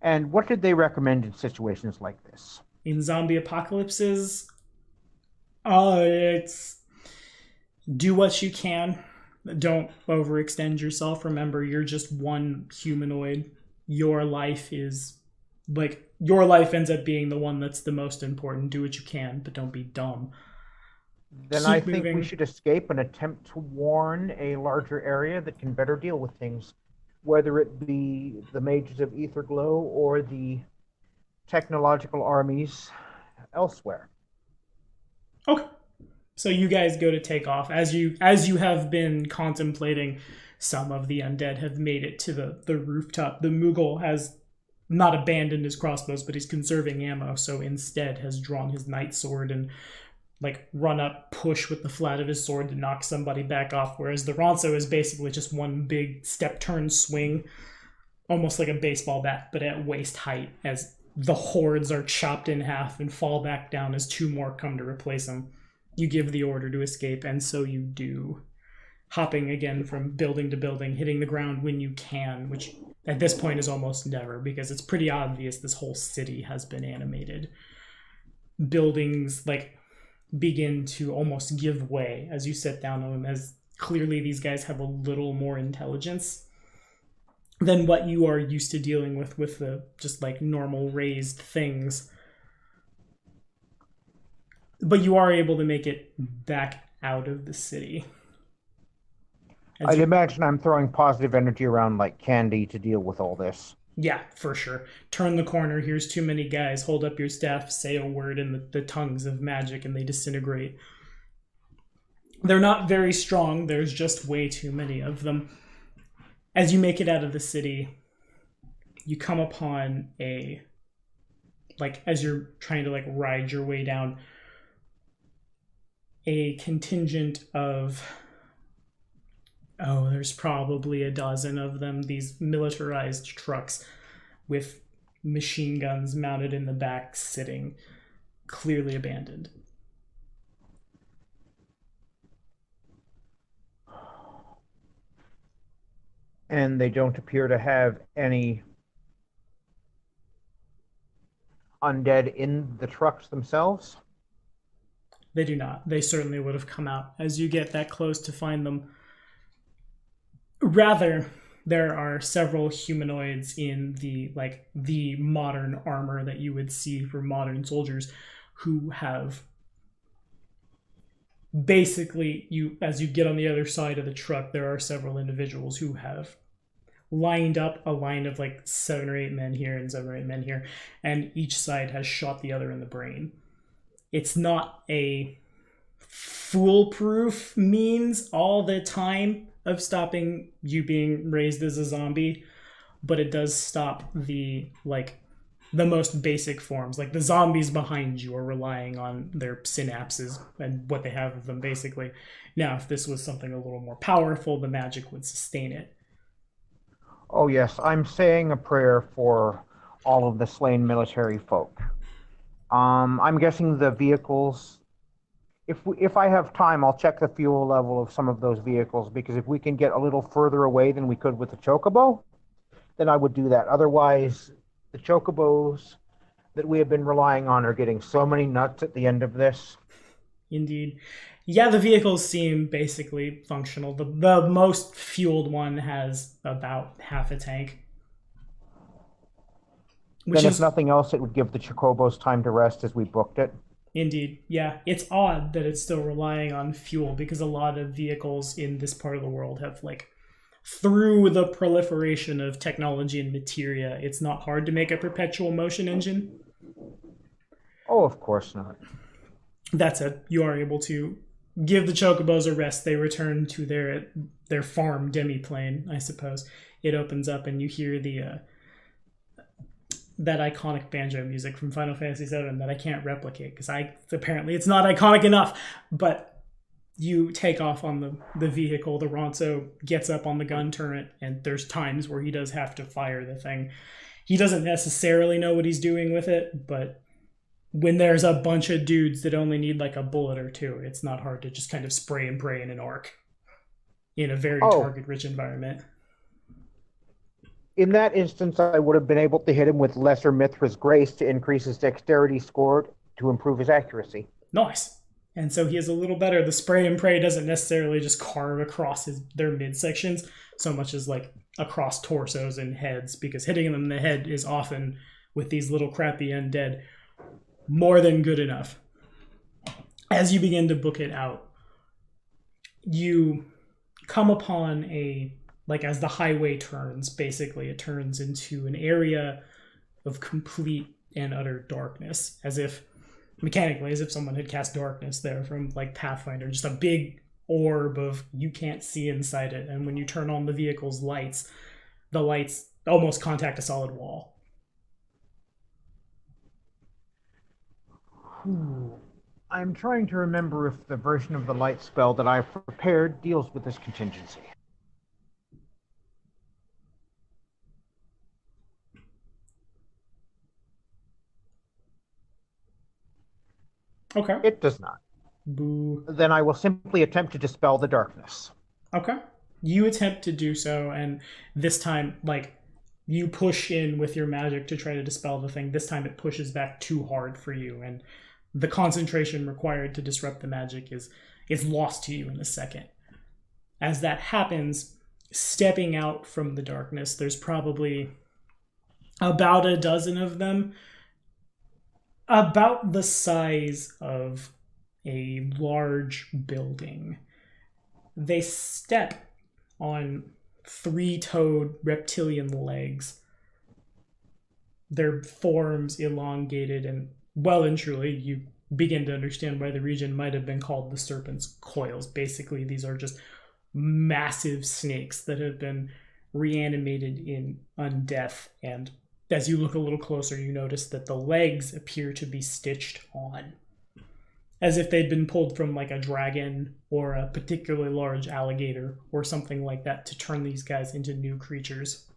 And what did they recommend in situations like this? In zombie apocalypses, it's do what you can. Don't overextend yourself. Remember, you're just one humanoid. Your life ends up being the one that's the most important. Do what you can, but don't be dumb. Then Keep I think moving. we should escape and attempt to warn a larger area that can better deal with things, whether it be the mages of Etherglow or the technological armies elsewhere. Okay. So you guys go to take off. As you have been contemplating, some of the undead have made it to the rooftop. The Moogle has not abandoned his crossbows, but he's conserving ammo, so instead has drawn his night sword and like run up, push with the flat of his sword to knock somebody back off, whereas the Ronso is basically just one big step turn swing, almost like a baseball bat, but at waist height, as the hordes are chopped in half and fall back down as 2 more come to replace them. You give the order to escape, and so you do. Hopping again from building to building, hitting the ground when you can, which at this point is almost never, because it's pretty obvious this whole city has been animated. Buildings like begin to almost give way as you sit down on them, as clearly these guys have a little more intelligence than what you are used to dealing with the just like normal raised things. But you are able to make it back out of the city. I'd imagine I'm throwing positive energy around like candy to deal with all this. Yeah, for sure. Turn the corner, here's too many guys, hold up your staff, say a word in the tongues of magic, and they disintegrate. They're not very strong, there's just way too many of them. As you make it out of the city, you come upon as you're trying to like ride your way down, a contingent of, there's probably a dozen of them, these militarized trucks with machine guns mounted in the back, sitting clearly abandoned. And they don't appear to have any undead in the trucks themselves? They do not. They certainly would have come out as you get that close to find them. Rather, there are several humanoids in the modern armor that you would see for modern soldiers who have basically, as you get on the other side of the truck, there are several individuals who have lined up a line of like 7 or 8 men here and 7 or 8 men here, and each side has shot the other in the brain. It's not a foolproof means all the time of stopping you being raised as a zombie, but it does stop the most basic forms. Like the zombies behind you are relying on their synapses and what they have of them, basically. Now, if this was something a little more powerful, the magic would sustain it. Oh yes, I'm saying a prayer for all of the slain military folk. I'm guessing the vehicles, if I have time, I'll check the fuel level of some of those vehicles, because if we can get a little further away than we could with the chocobo, then I would do that. Otherwise, the chocobos that we have been relying on are getting so many nuts at the end of this. Indeed. Yeah, the vehicles seem basically functional. The most fueled one has about half a tank. Then if nothing else, it would give the chocobos time to rest as we booked it. Indeed. Yeah, it's odd that it's still relying on fuel, because a lot of vehicles in this part of the world have, through the proliferation of technology and materia, it's not hard to make a perpetual motion engine. Oh, of course not. That said, you are able to give the chocobos a rest. They return to their farm demiplane, I suppose. It opens up and you hear that iconic banjo music from Final Fantasy VII that I can't replicate because apparently it's not iconic enough. But you take off on the vehicle. The Ronso gets up on the gun turret, and there's times where he does have to fire the thing. He doesn't necessarily know what he's doing with it, but when there's a bunch of dudes that only need a bullet or two, it's not hard to just kind of spray and pray in an arc in a very target-rich environment. In that instance, I would have been able to hit him with Lesser Mithra's Grace to increase his dexterity score to improve his accuracy. Nice. And so he is a little better. The spray and pray doesn't necessarily just carve across their midsections so much as across torsos and heads, because hitting them in the head is often, with these little crappy undead, more than good enough. As you begin to book it out, you come upon as the highway turns, basically it turns into an area of complete and utter darkness, as if someone had cast darkness there from Pathfinder, just a big orb of you can't see inside it. And when you turn on the vehicle's lights, the lights almost contact a solid wall. I'm trying to remember if the version of the light spell that I've prepared deals with this contingency. Okay. It does not. Boo. Then I will simply attempt to dispel the darkness. Okay. You attempt to do so, and this time, you push in with your magic to try to dispel the thing. This time it pushes back too hard for you, and the concentration required to disrupt the magic is lost to you in a second. As that happens, stepping out from the darkness, there's probably about a dozen of them, about the size of a large building. They step on three-toed reptilian legs, their forms elongated, and well and truly you begin to understand why the region might have been called the Serpent's Coils. Basically, these are just massive snakes that have been reanimated in undeath, and as you look a little closer, you notice that the legs appear to be stitched on, as if they'd been pulled from like a dragon or a particularly large alligator or something like that to turn these guys into new creatures.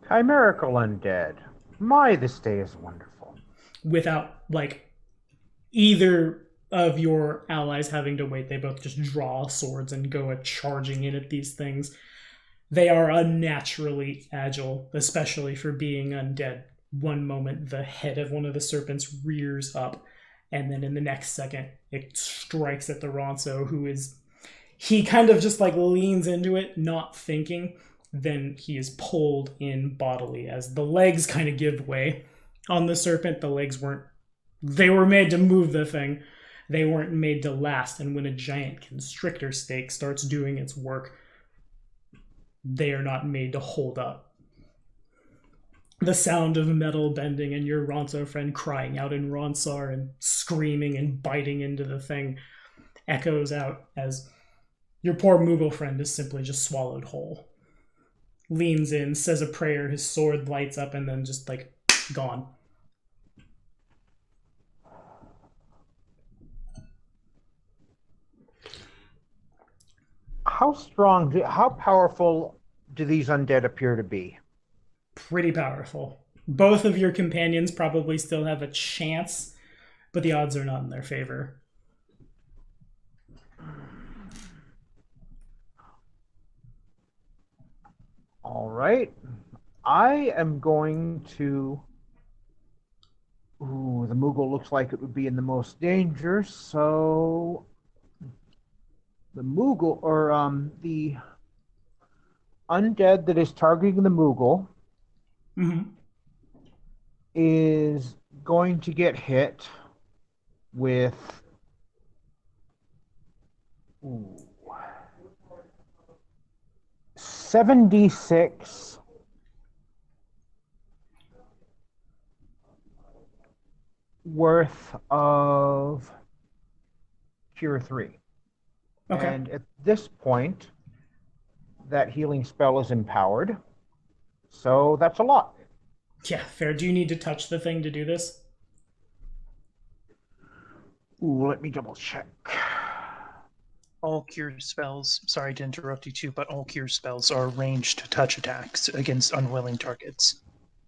Chimerical undead. My, this day is wonderful. Without, like, either of your allies having to wait, they both just draw swords and go charging in at these things. They are unnaturally agile, especially for being undead. One moment, the head of one of the serpents rears up, and then in the next second, it strikes at the Ronso, he kind of just like leans into it, not thinking. Then he is pulled in bodily as the legs kind of give way. On the serpent, the legs they were made to move the thing. They weren't made to last, and when a giant constrictor snake starts doing its work, they are not made to hold up. The sound of metal bending and your Ronso friend crying out in Ronsar and screaming and biting into the thing echoes out as your poor Moogle friend is simply just swallowed whole. Leans in, says a prayer, his sword lights up, and then just like gone. How powerful do these undead appear to be? Pretty powerful. Both of your companions probably still have a chance, but the odds are not in their favor. All right. I am going to... Ooh, the Moogle looks like it would be in the most danger, so... The Moogle, or the undead that is targeting the Moogle is going to get hit with 7d6 worth of Cure 3. Okay. And at this point, that healing spell is empowered. So that's a lot. Yeah, fair. Do you need to touch the thing to do this? Ooh, let me double check. All cure spells, sorry to interrupt you too, but all cure spells are ranged touch attacks against unwilling targets.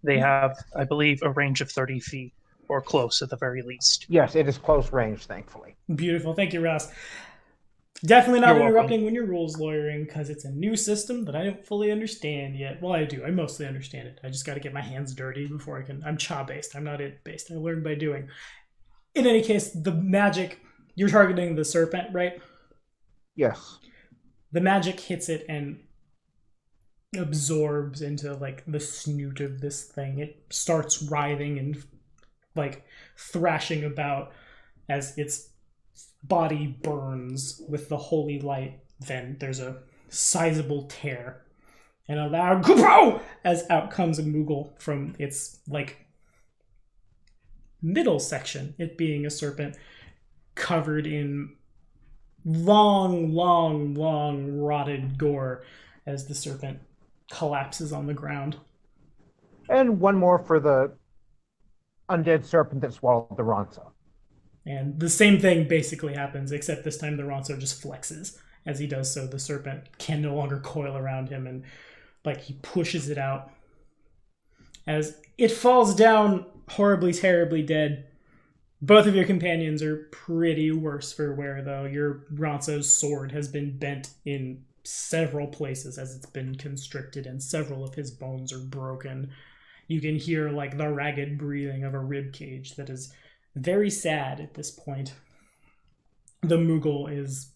They have, I believe, a range of 30 feet, or close at the very least. Yes, it is close range, thankfully. Beautiful. Thank you, Ross. Definitely not You're interrupting welcome. when you're rules lawyering, because it's a new system that I don't fully understand yet. Well, I do. I mostly understand it. I just got to get my hands dirty before I can... I'm Cha-based. I'm not it-based. I learn by doing. In any case, the magic... You're targeting the serpent, right? Yes. The magic hits it and absorbs into, like, the snoot of this thing. It starts writhing and, like, thrashing about as its body burns with the holy light. Then there's a sizable tear and a loud "Kupo!" as out comes a Moogle from its, like, middle section, it being a serpent covered in long rotted gore as the serpent collapses on the ground. And one more for the undead serpent that swallowed the Ronso. And the same thing basically happens, except this time the Ronso just flexes. As he does so, the serpent can no longer coil around him, and like he pushes it out. As it falls down, horribly, terribly dead. Both of your companions are pretty worse for wear, though. Your Ronso's sword has been bent in several places as it's been constricted, and several of his bones are broken. You can hear like the ragged breathing of a rib cage that is very sad at this point. The Moogle is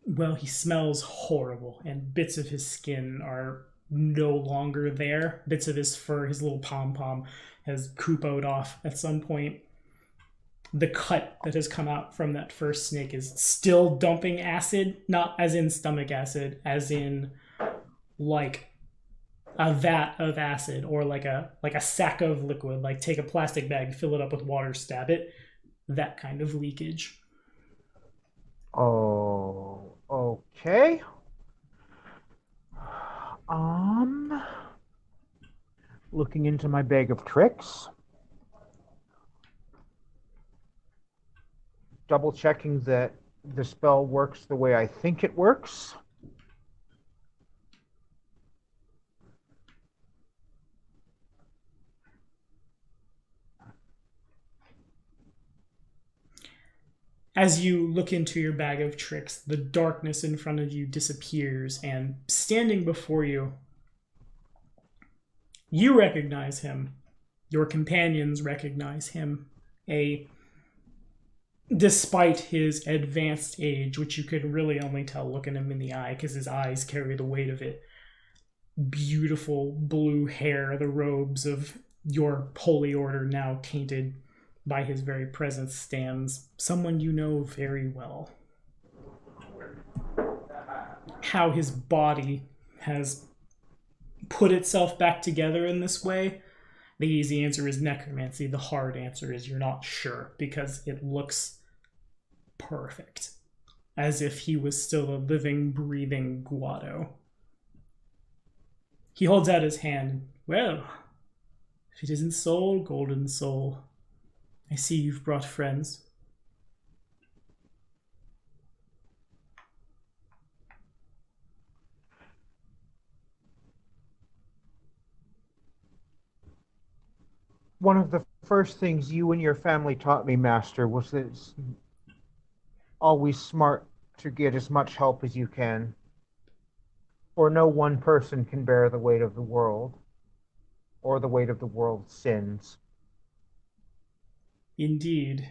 well, he smells horrible, and bits of his skin are no longer there. Bits of his fur, his little pom-pom, has kupoed off at some point. The cut that has come out from that first snake is still dumping acid, not as in stomach acid, as in like a vat of acid, or like a sack of liquid. Like take a plastic bag, fill it up with water, stab it. That kind of leakage. Oh, okay. Looking into my bag of tricks. Double checking that the spell works the way I think it works. As you look into your bag of tricks, the darkness in front of you disappears, and standing before you, you recognize him. Your companions recognize him. Despite his advanced age, which you could really only tell looking him in the eye because his eyes carry the weight of it, beautiful blue hair, the robes of your holy order now tainted by his very presence, stands someone you know very well. How his body has put itself back together in this way, the easy answer is necromancy. The hard answer is you're not sure, because it looks perfect, as if he was still a living, breathing Guado. He holds out his hand. Well, if it isn't so, Goldensoul, I see you've brought friends. One of the first things you and your family taught me, Master, was that it's always smart to get as much help as you can. For no one person can bear the weight of the world, or the weight of the world's sins. Indeed.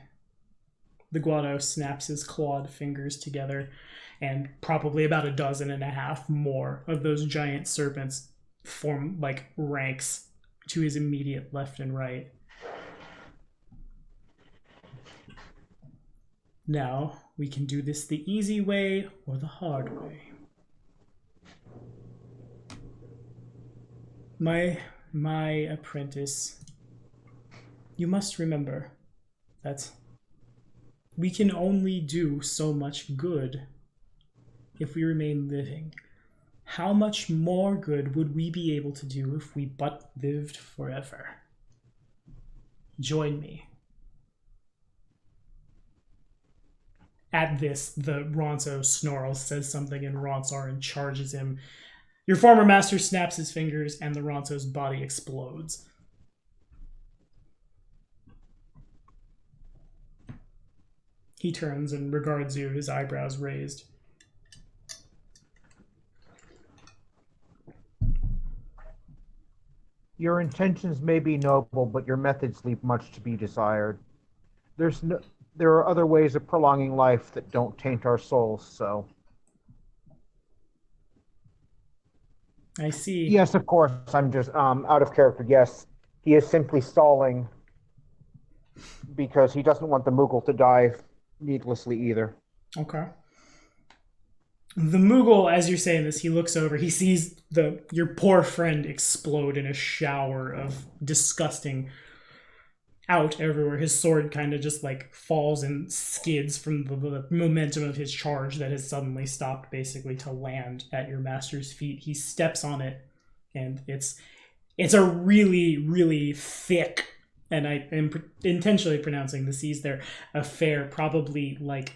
The Guado snaps his clawed fingers together, and probably about 12.5 more of those giant serpents form like ranks to his immediate left and right. Now, we can do this the easy way or the hard way. My apprentice, you must remember that we can only do so much good if we remain living. How much more good would we be able to do if we but lived forever? Join me. At this, the Ronso snarls, says something, and Ronsorin charges him. Your former master snaps his fingers, and the Ronso's body explodes. He turns and regards you, his eyebrows raised. Your intentions may be noble, but your methods leave much to be desired. There are other ways of prolonging life that don't taint our souls, so... I see. Yes, of course, I'm just out of character, yes. He is simply stalling because he doesn't want the Moogle to die needlessly either. Okay. The Moogle, as you're saying this, he looks over, he sees your poor friend explode in a shower of disgusting out everywhere. His sword kind of just like falls and skids from the momentum of his charge that has suddenly stopped basically to land at your master's feet. He steps on it, and it's a really, really thick, and I am intentionally pronouncing the C's there, affair, probably like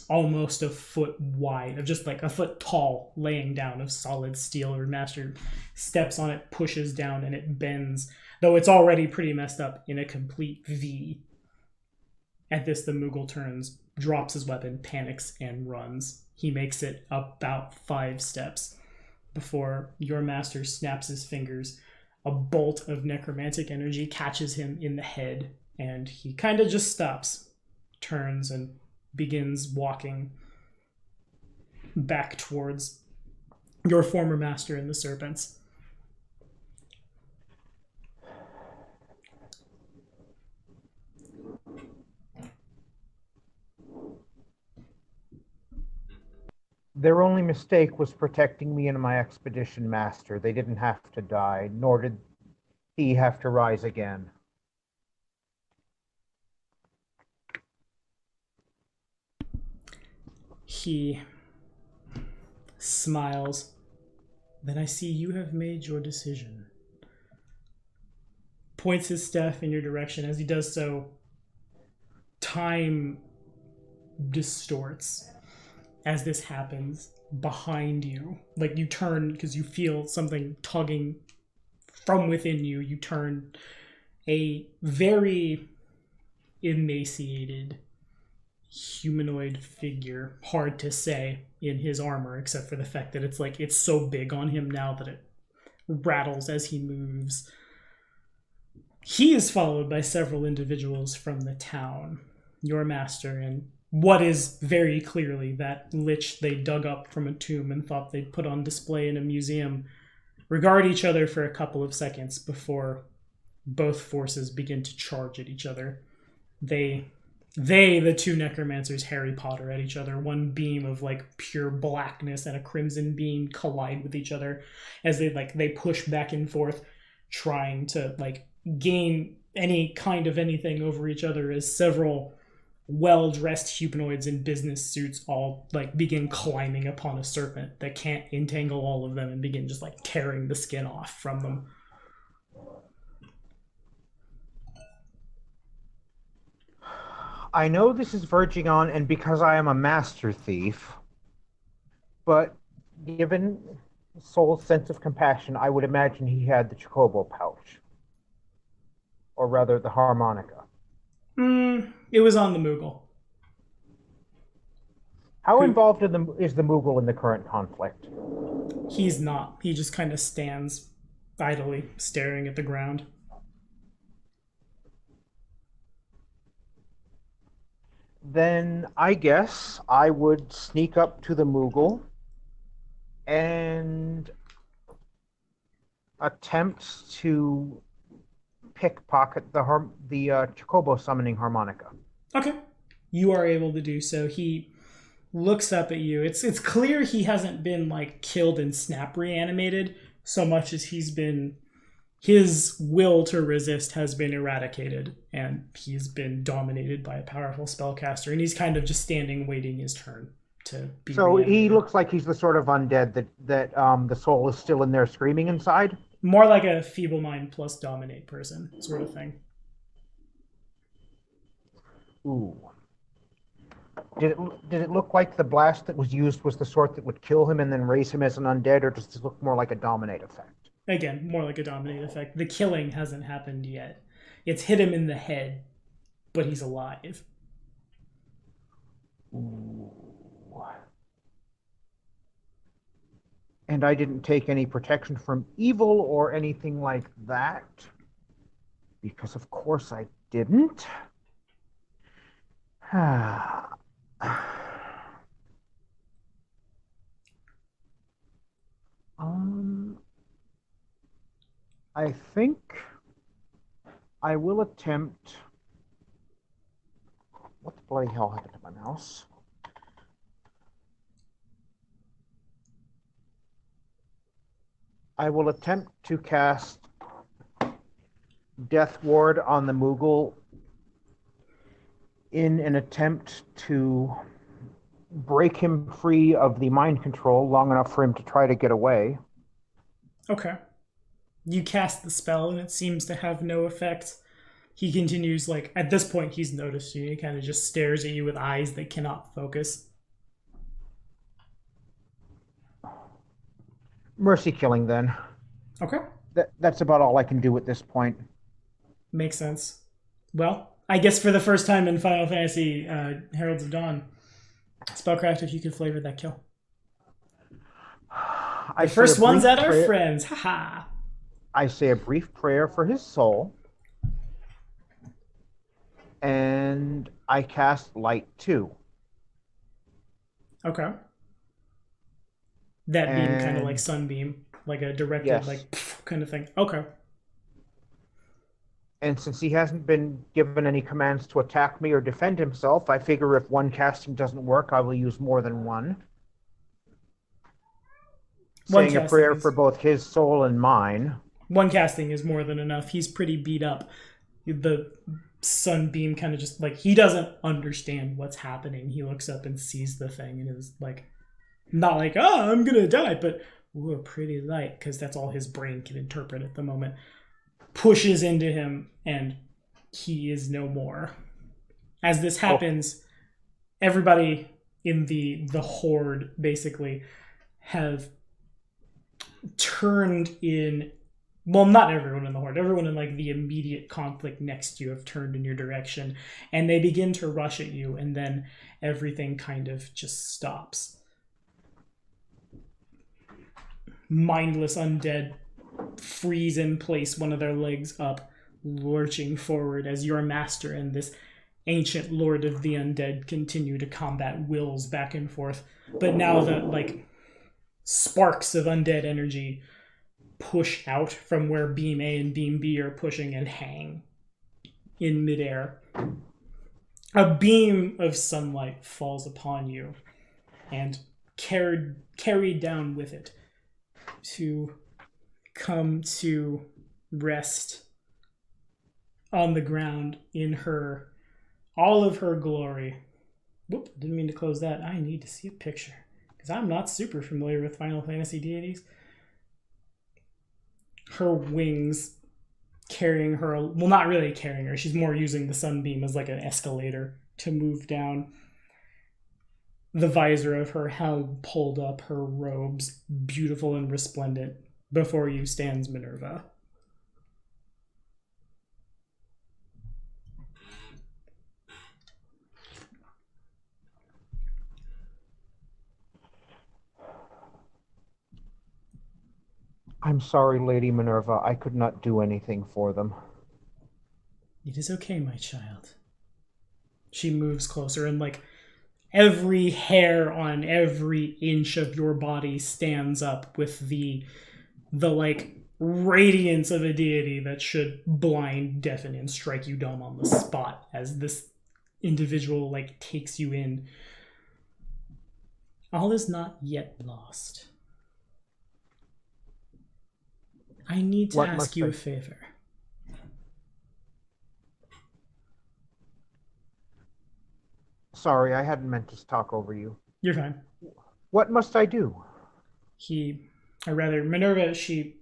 almost a foot wide, of just like a foot tall laying down of solid steel. Your master steps on it, pushes down, and it bends, though it's already pretty messed up, in a complete V. At this, the Moogle turns, drops his weapon, panics, and runs. He makes it about 5 steps before your master snaps his fingers. A bolt of necromantic energy catches him in the head, and he kind of just stops, turns, and begins walking back towards your former master and the serpents. Their only mistake was protecting me and my expedition master. They didn't have to die, nor did he have to rise again. He smiles. Then I see you have made your decision. Points his staff in your direction. As he does so, time distorts as this happens behind you. Like you turn because you feel something tugging from within you. You turn a very emaciated humanoid figure, hard to say, in his armor, except for the fact that it's so big on him now that it rattles as he moves. He is followed by several individuals from the town, your master, and what is very clearly that lich they dug up from a tomb and thought they'd put on display in a museum, regard each other for a couple of seconds before both forces begin to charge at each other. They, the two necromancers, Harry Potter at each other. One beam of like pure blackness and a crimson beam collide with each other as they push back and forth, trying to like gain any kind of anything over each other, as several well-dressed humanoids in business suits all like begin climbing upon a serpent that can't entangle all of them and begin just like tearing the skin off from them. I know this is verging on, and because I am a master thief, but given Soul's sense of compassion, I would imagine he had the Chocobo pouch. Or rather, the harmonica. It was on the Moogle. How involved is the Moogle in the current conflict? He's not. He just kind of stands idly, staring at the ground. Then I guess I would sneak up to the Moogle and attempt to pickpocket the Chocobo summoning harmonica. Okay. You are able to do so. He looks up at you. It's clear he hasn't been like killed and snap reanimated so much as his will to resist has been eradicated, and he's been dominated by a powerful spellcaster, and he's kind of just standing waiting his turn to be So reanimated. he looks like he's the sort of undead that the soul is still in there screaming inside? More like a feeble mind plus dominate person sort of thing. Ooh. Did it look like the blast that was used was the sort that would kill him and then raise him as an undead, or does this look more like a dominate effect? Again, more like a dominate effect. The killing hasn't happened yet. It's hit him in the head, but he's alive. Ooh. And I didn't take any protection from evil or anything like that, because of course I didn't. I think I will attempt. What the bloody hell happened to my mouse? I will attempt to cast Death Ward on the Moogle in an attempt to break him free of the mind control long enough for him to try to get away. Okay. You cast the spell and it seems to have no effect. He continues, like, at this point he's noticed you. He kind of just stares at you with eyes that cannot focus. Mercy killing, then. Okay. That's about all I can do at this point. Makes sense. Well, I guess for the first time in Final Fantasy Heralds of Dawn, Spellcraft, if you could flavor that kill. The first ones at our friends. Haha. I say a brief prayer for his soul. And I cast Light 2. Okay. That beam kind of And- like sunbeam, like a directed Yes. like kind of thing. Okay. And since he hasn't been given any commands to attack me or defend himself, I figure if one casting doesn't work, I will use more than one. One Saying a casting prayer is- for both his soul and mine. One casting is more than enough. He's pretty beat up. The sunbeam kind of just like, he doesn't understand what's happening. He looks up and sees the thing and is like, not like, oh, I'm gonna die, but ooh, pretty light, because that's all his brain can interpret at the moment. Pushes into him and he is no more. As this happens, everybody in the horde basically have turned in, well, not everyone in the horde, everyone in like the immediate conflict next to you have turned in your direction, and they begin to rush at you, and then everything kind of just stops. Mindless undead freeze in place, one of their legs up, lurching forward as your master and this ancient lord of the undead continue to combat wills back and forth. But now the like sparks of undead energy push out from where beam A and beam B are pushing and hang in midair. A beam of sunlight falls upon you and carried down with it to come to rest on the ground in all of her glory. Whoop, didn't mean to close that. I need to see a picture because I'm not super familiar with Final Fantasy deities. Her wings carrying her, well, not really carrying her, she's more using the sunbeam as like an escalator to move down. The visor of her helm pulled up, her robes beautiful and resplendent. Before you stands Minerva. I'm sorry, Lady Minerva. I could not do anything for them. It is okay, my child. She moves closer, and like every hair on every inch of your body stands up with the like radiance of a deity that should blind, deafen, and strike you dumb on the spot as this individual like takes you in. All is not yet lost. I need to What ask must you I- a favor. Sorry, I hadn't meant to talk over you. You're fine. What must I do? Minerva, she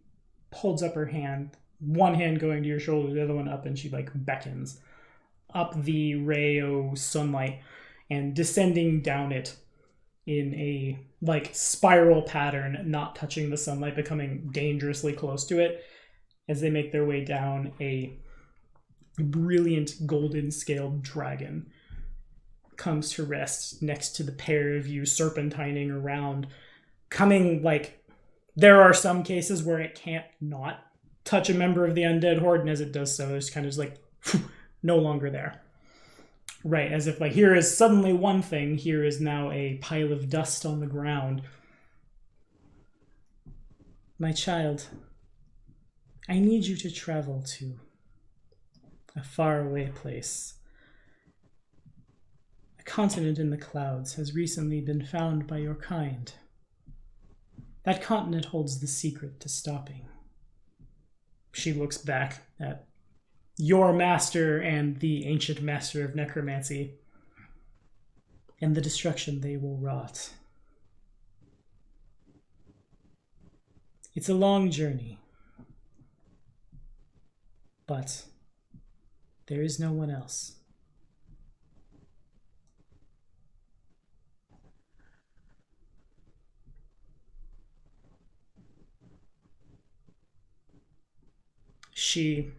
holds up her hand, one hand going to your shoulder, the other one up, and she like beckons up the ray of sunlight and descending down it in a like spiral pattern, not touching the sunlight, becoming dangerously close to it. As they make their way down, a brilliant golden scaled dragon comes to rest next to the pair of you, serpentining around, coming like, there are some cases where it can't not touch a member of the undead horde, and as it does so, it's kind of just like no longer there. Right, as if like here is suddenly one thing, here is now a pile of dust on the ground. My child, I need you to travel to a faraway place. A continent in the clouds has recently been found by your kind. That continent holds the secret to stopping. She looks back at your master and the ancient master of necromancy and the destruction they will wrought. It's a long journey, but there is no one else. She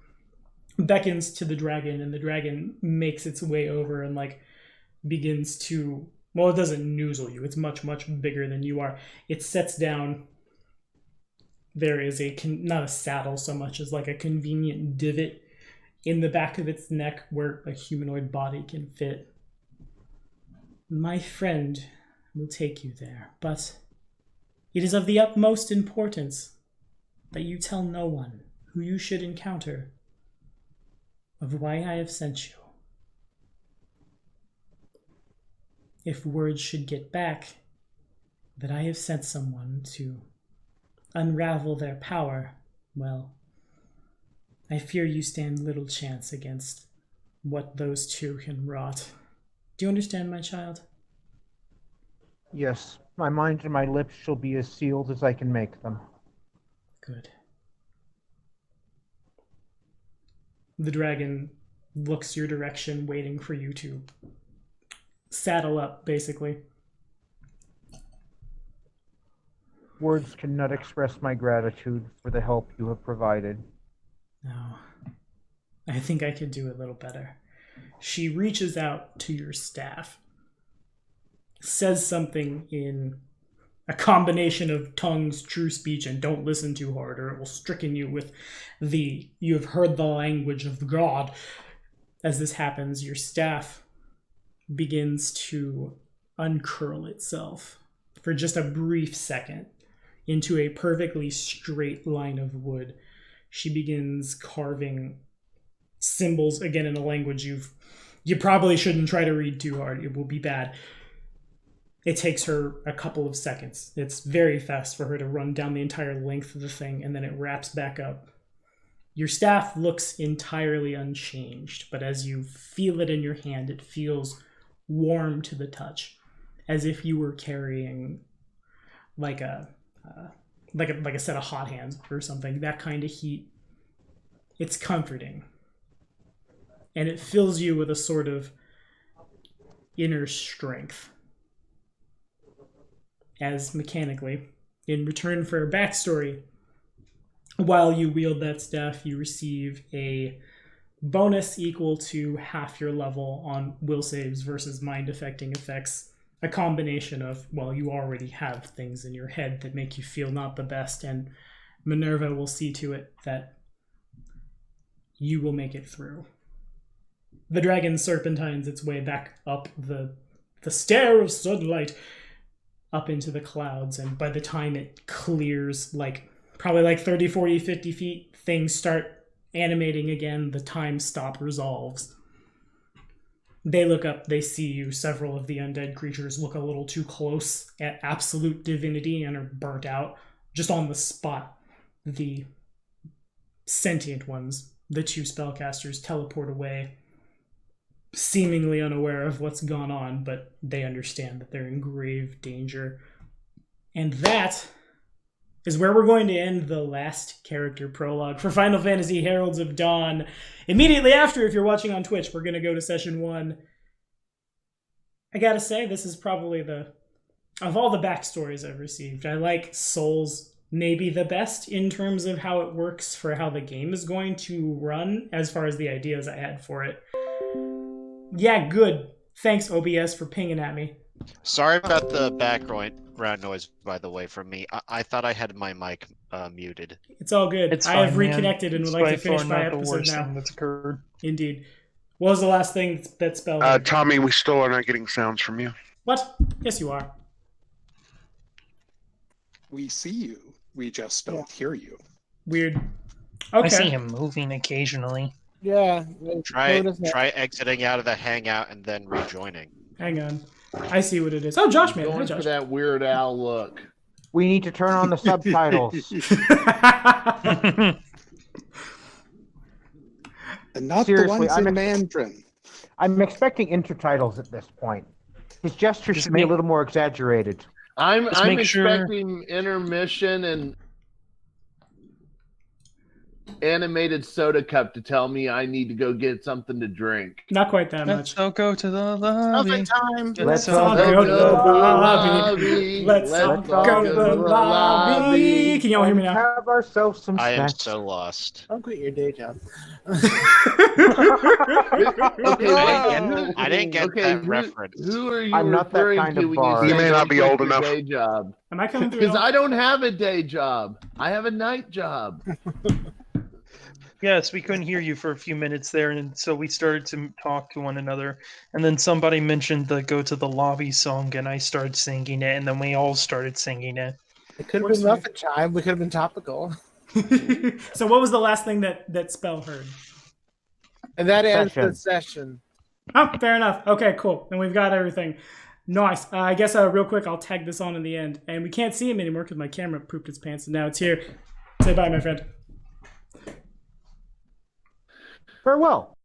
beckons to the dragon, and the dragon makes its way over and like begins to, well, it doesn't noozle you, it's much bigger than you are. It sets down. There is not a saddle so much as like a convenient divot in the back of its neck where a humanoid body can fit. My friend will take you there, but It is of the utmost importance that you tell no one who you should encounter of why I have sent you. If word should get back that I have sent someone to unravel their power, well, I fear you stand little chance against what those two can wrought. Do you understand, my child? Yes, my mind and my lips shall be as sealed as I can make them. Good. The dragon looks your direction, waiting for you to saddle up, basically. Words cannot express my gratitude for the help you have provided. No, I think I could do a little better. She reaches out to your staff, says something in a combination of tongues, true speech, and don't listen too hard, or it will stricken you with you have heard the language of God. As this happens, your staff begins to uncurl itself for just a brief second into a perfectly straight line of wood. She begins carving symbols, again in a language you probably shouldn't try to read too hard. It will be bad. It takes her a couple of seconds. It's very fast for her to run down the entire length of the thing, and then it wraps back up. Your staff looks entirely unchanged, but as you feel it in your hand, it feels warm to the touch, as if you were carrying like a set of hot hands or something. That kind of heat. It's comforting. And it fills you with a sort of inner strength. As mechanically, in return for a backstory, while you wield that staff, you receive a bonus equal to half your level on will saves versus mind affecting effects. A combination of, well, you already have things in your head that make you feel not the best, and Minerva will see to it that you will make it through. The dragon serpentines its way back up the stair of sunlight up into the clouds, and by the time it clears probably 30, 40, 50 feet, things start animating again. The time stop resolves. They look up, they see you. Several of the undead creatures look a little too close at absolute divinity and are burnt out. Just on the spot, the sentient ones, the two spellcasters, teleport away, seemingly unaware of what's gone on, but they understand that they're in grave danger. And that is where we're going to end the last character prologue for Final Fantasy Heralds of Dawn. Immediately after, if you're watching on Twitch, we're going to go to session 1. I gotta say, this is probably of all the backstories I've received, I like Soul's maybe the best in terms of how it works for how the game is going to run, as far as the ideas I had for it. Yeah, good. Thanks, OBS, for pinging at me. Sorry about the background noise, by the way, from me. I thought I had my mic muted. It's all good. It's I fine, have reconnected and would like to finish my episode now. That's occurred. Indeed. What was the last thing that spelled? Tommy, we still are not getting sounds from you. What? Yes, you are. We see you. We just don't hear you. Weird. Okay. I see him moving occasionally. Yeah. Try exiting out of the hangout and then rejoining. Hang on. I see what it is. Oh, Josh, man. Hi, Going Josh. for that Weird Al look. We need to turn on the subtitles. And not Seriously, the ones in Mandarin. I'm expecting intertitles at this point. His gestures should be a little more exaggerated. I'm make sure- expecting intermission and animated soda cup to tell me I need to go get something to drink. Not quite that Let's much. all go to the lobby. Nothing time. Let's all all go go to to the the lobby. Let's all go to the lobby. Can y'all hear me now? Have ourselves some I am snacks. so lost. Don't quit your day job. I didn't get that reference. Who are you I'm not that referring kind to of when bard. you You say may not don't be quit old your enough. Day job? Am I coming through? Because I don't have a day job. I have a night job. Yes, we couldn't hear you for a few minutes there, and so we started to talk to one another. And then somebody mentioned the "Go to the Lobby" song, and I started singing it, and then we all started singing it. It could have Works been for me. muffin time. We could have been topical. So what was the last thing that spell heard? And that ends Session. the session. Oh, fair enough. Okay, cool. Then we've got everything. Nice. I guess real quick, I'll tag this on in the end. And we can't see him anymore because my camera pooped its pants, and now it's here. Say bye, my friend. Farewell.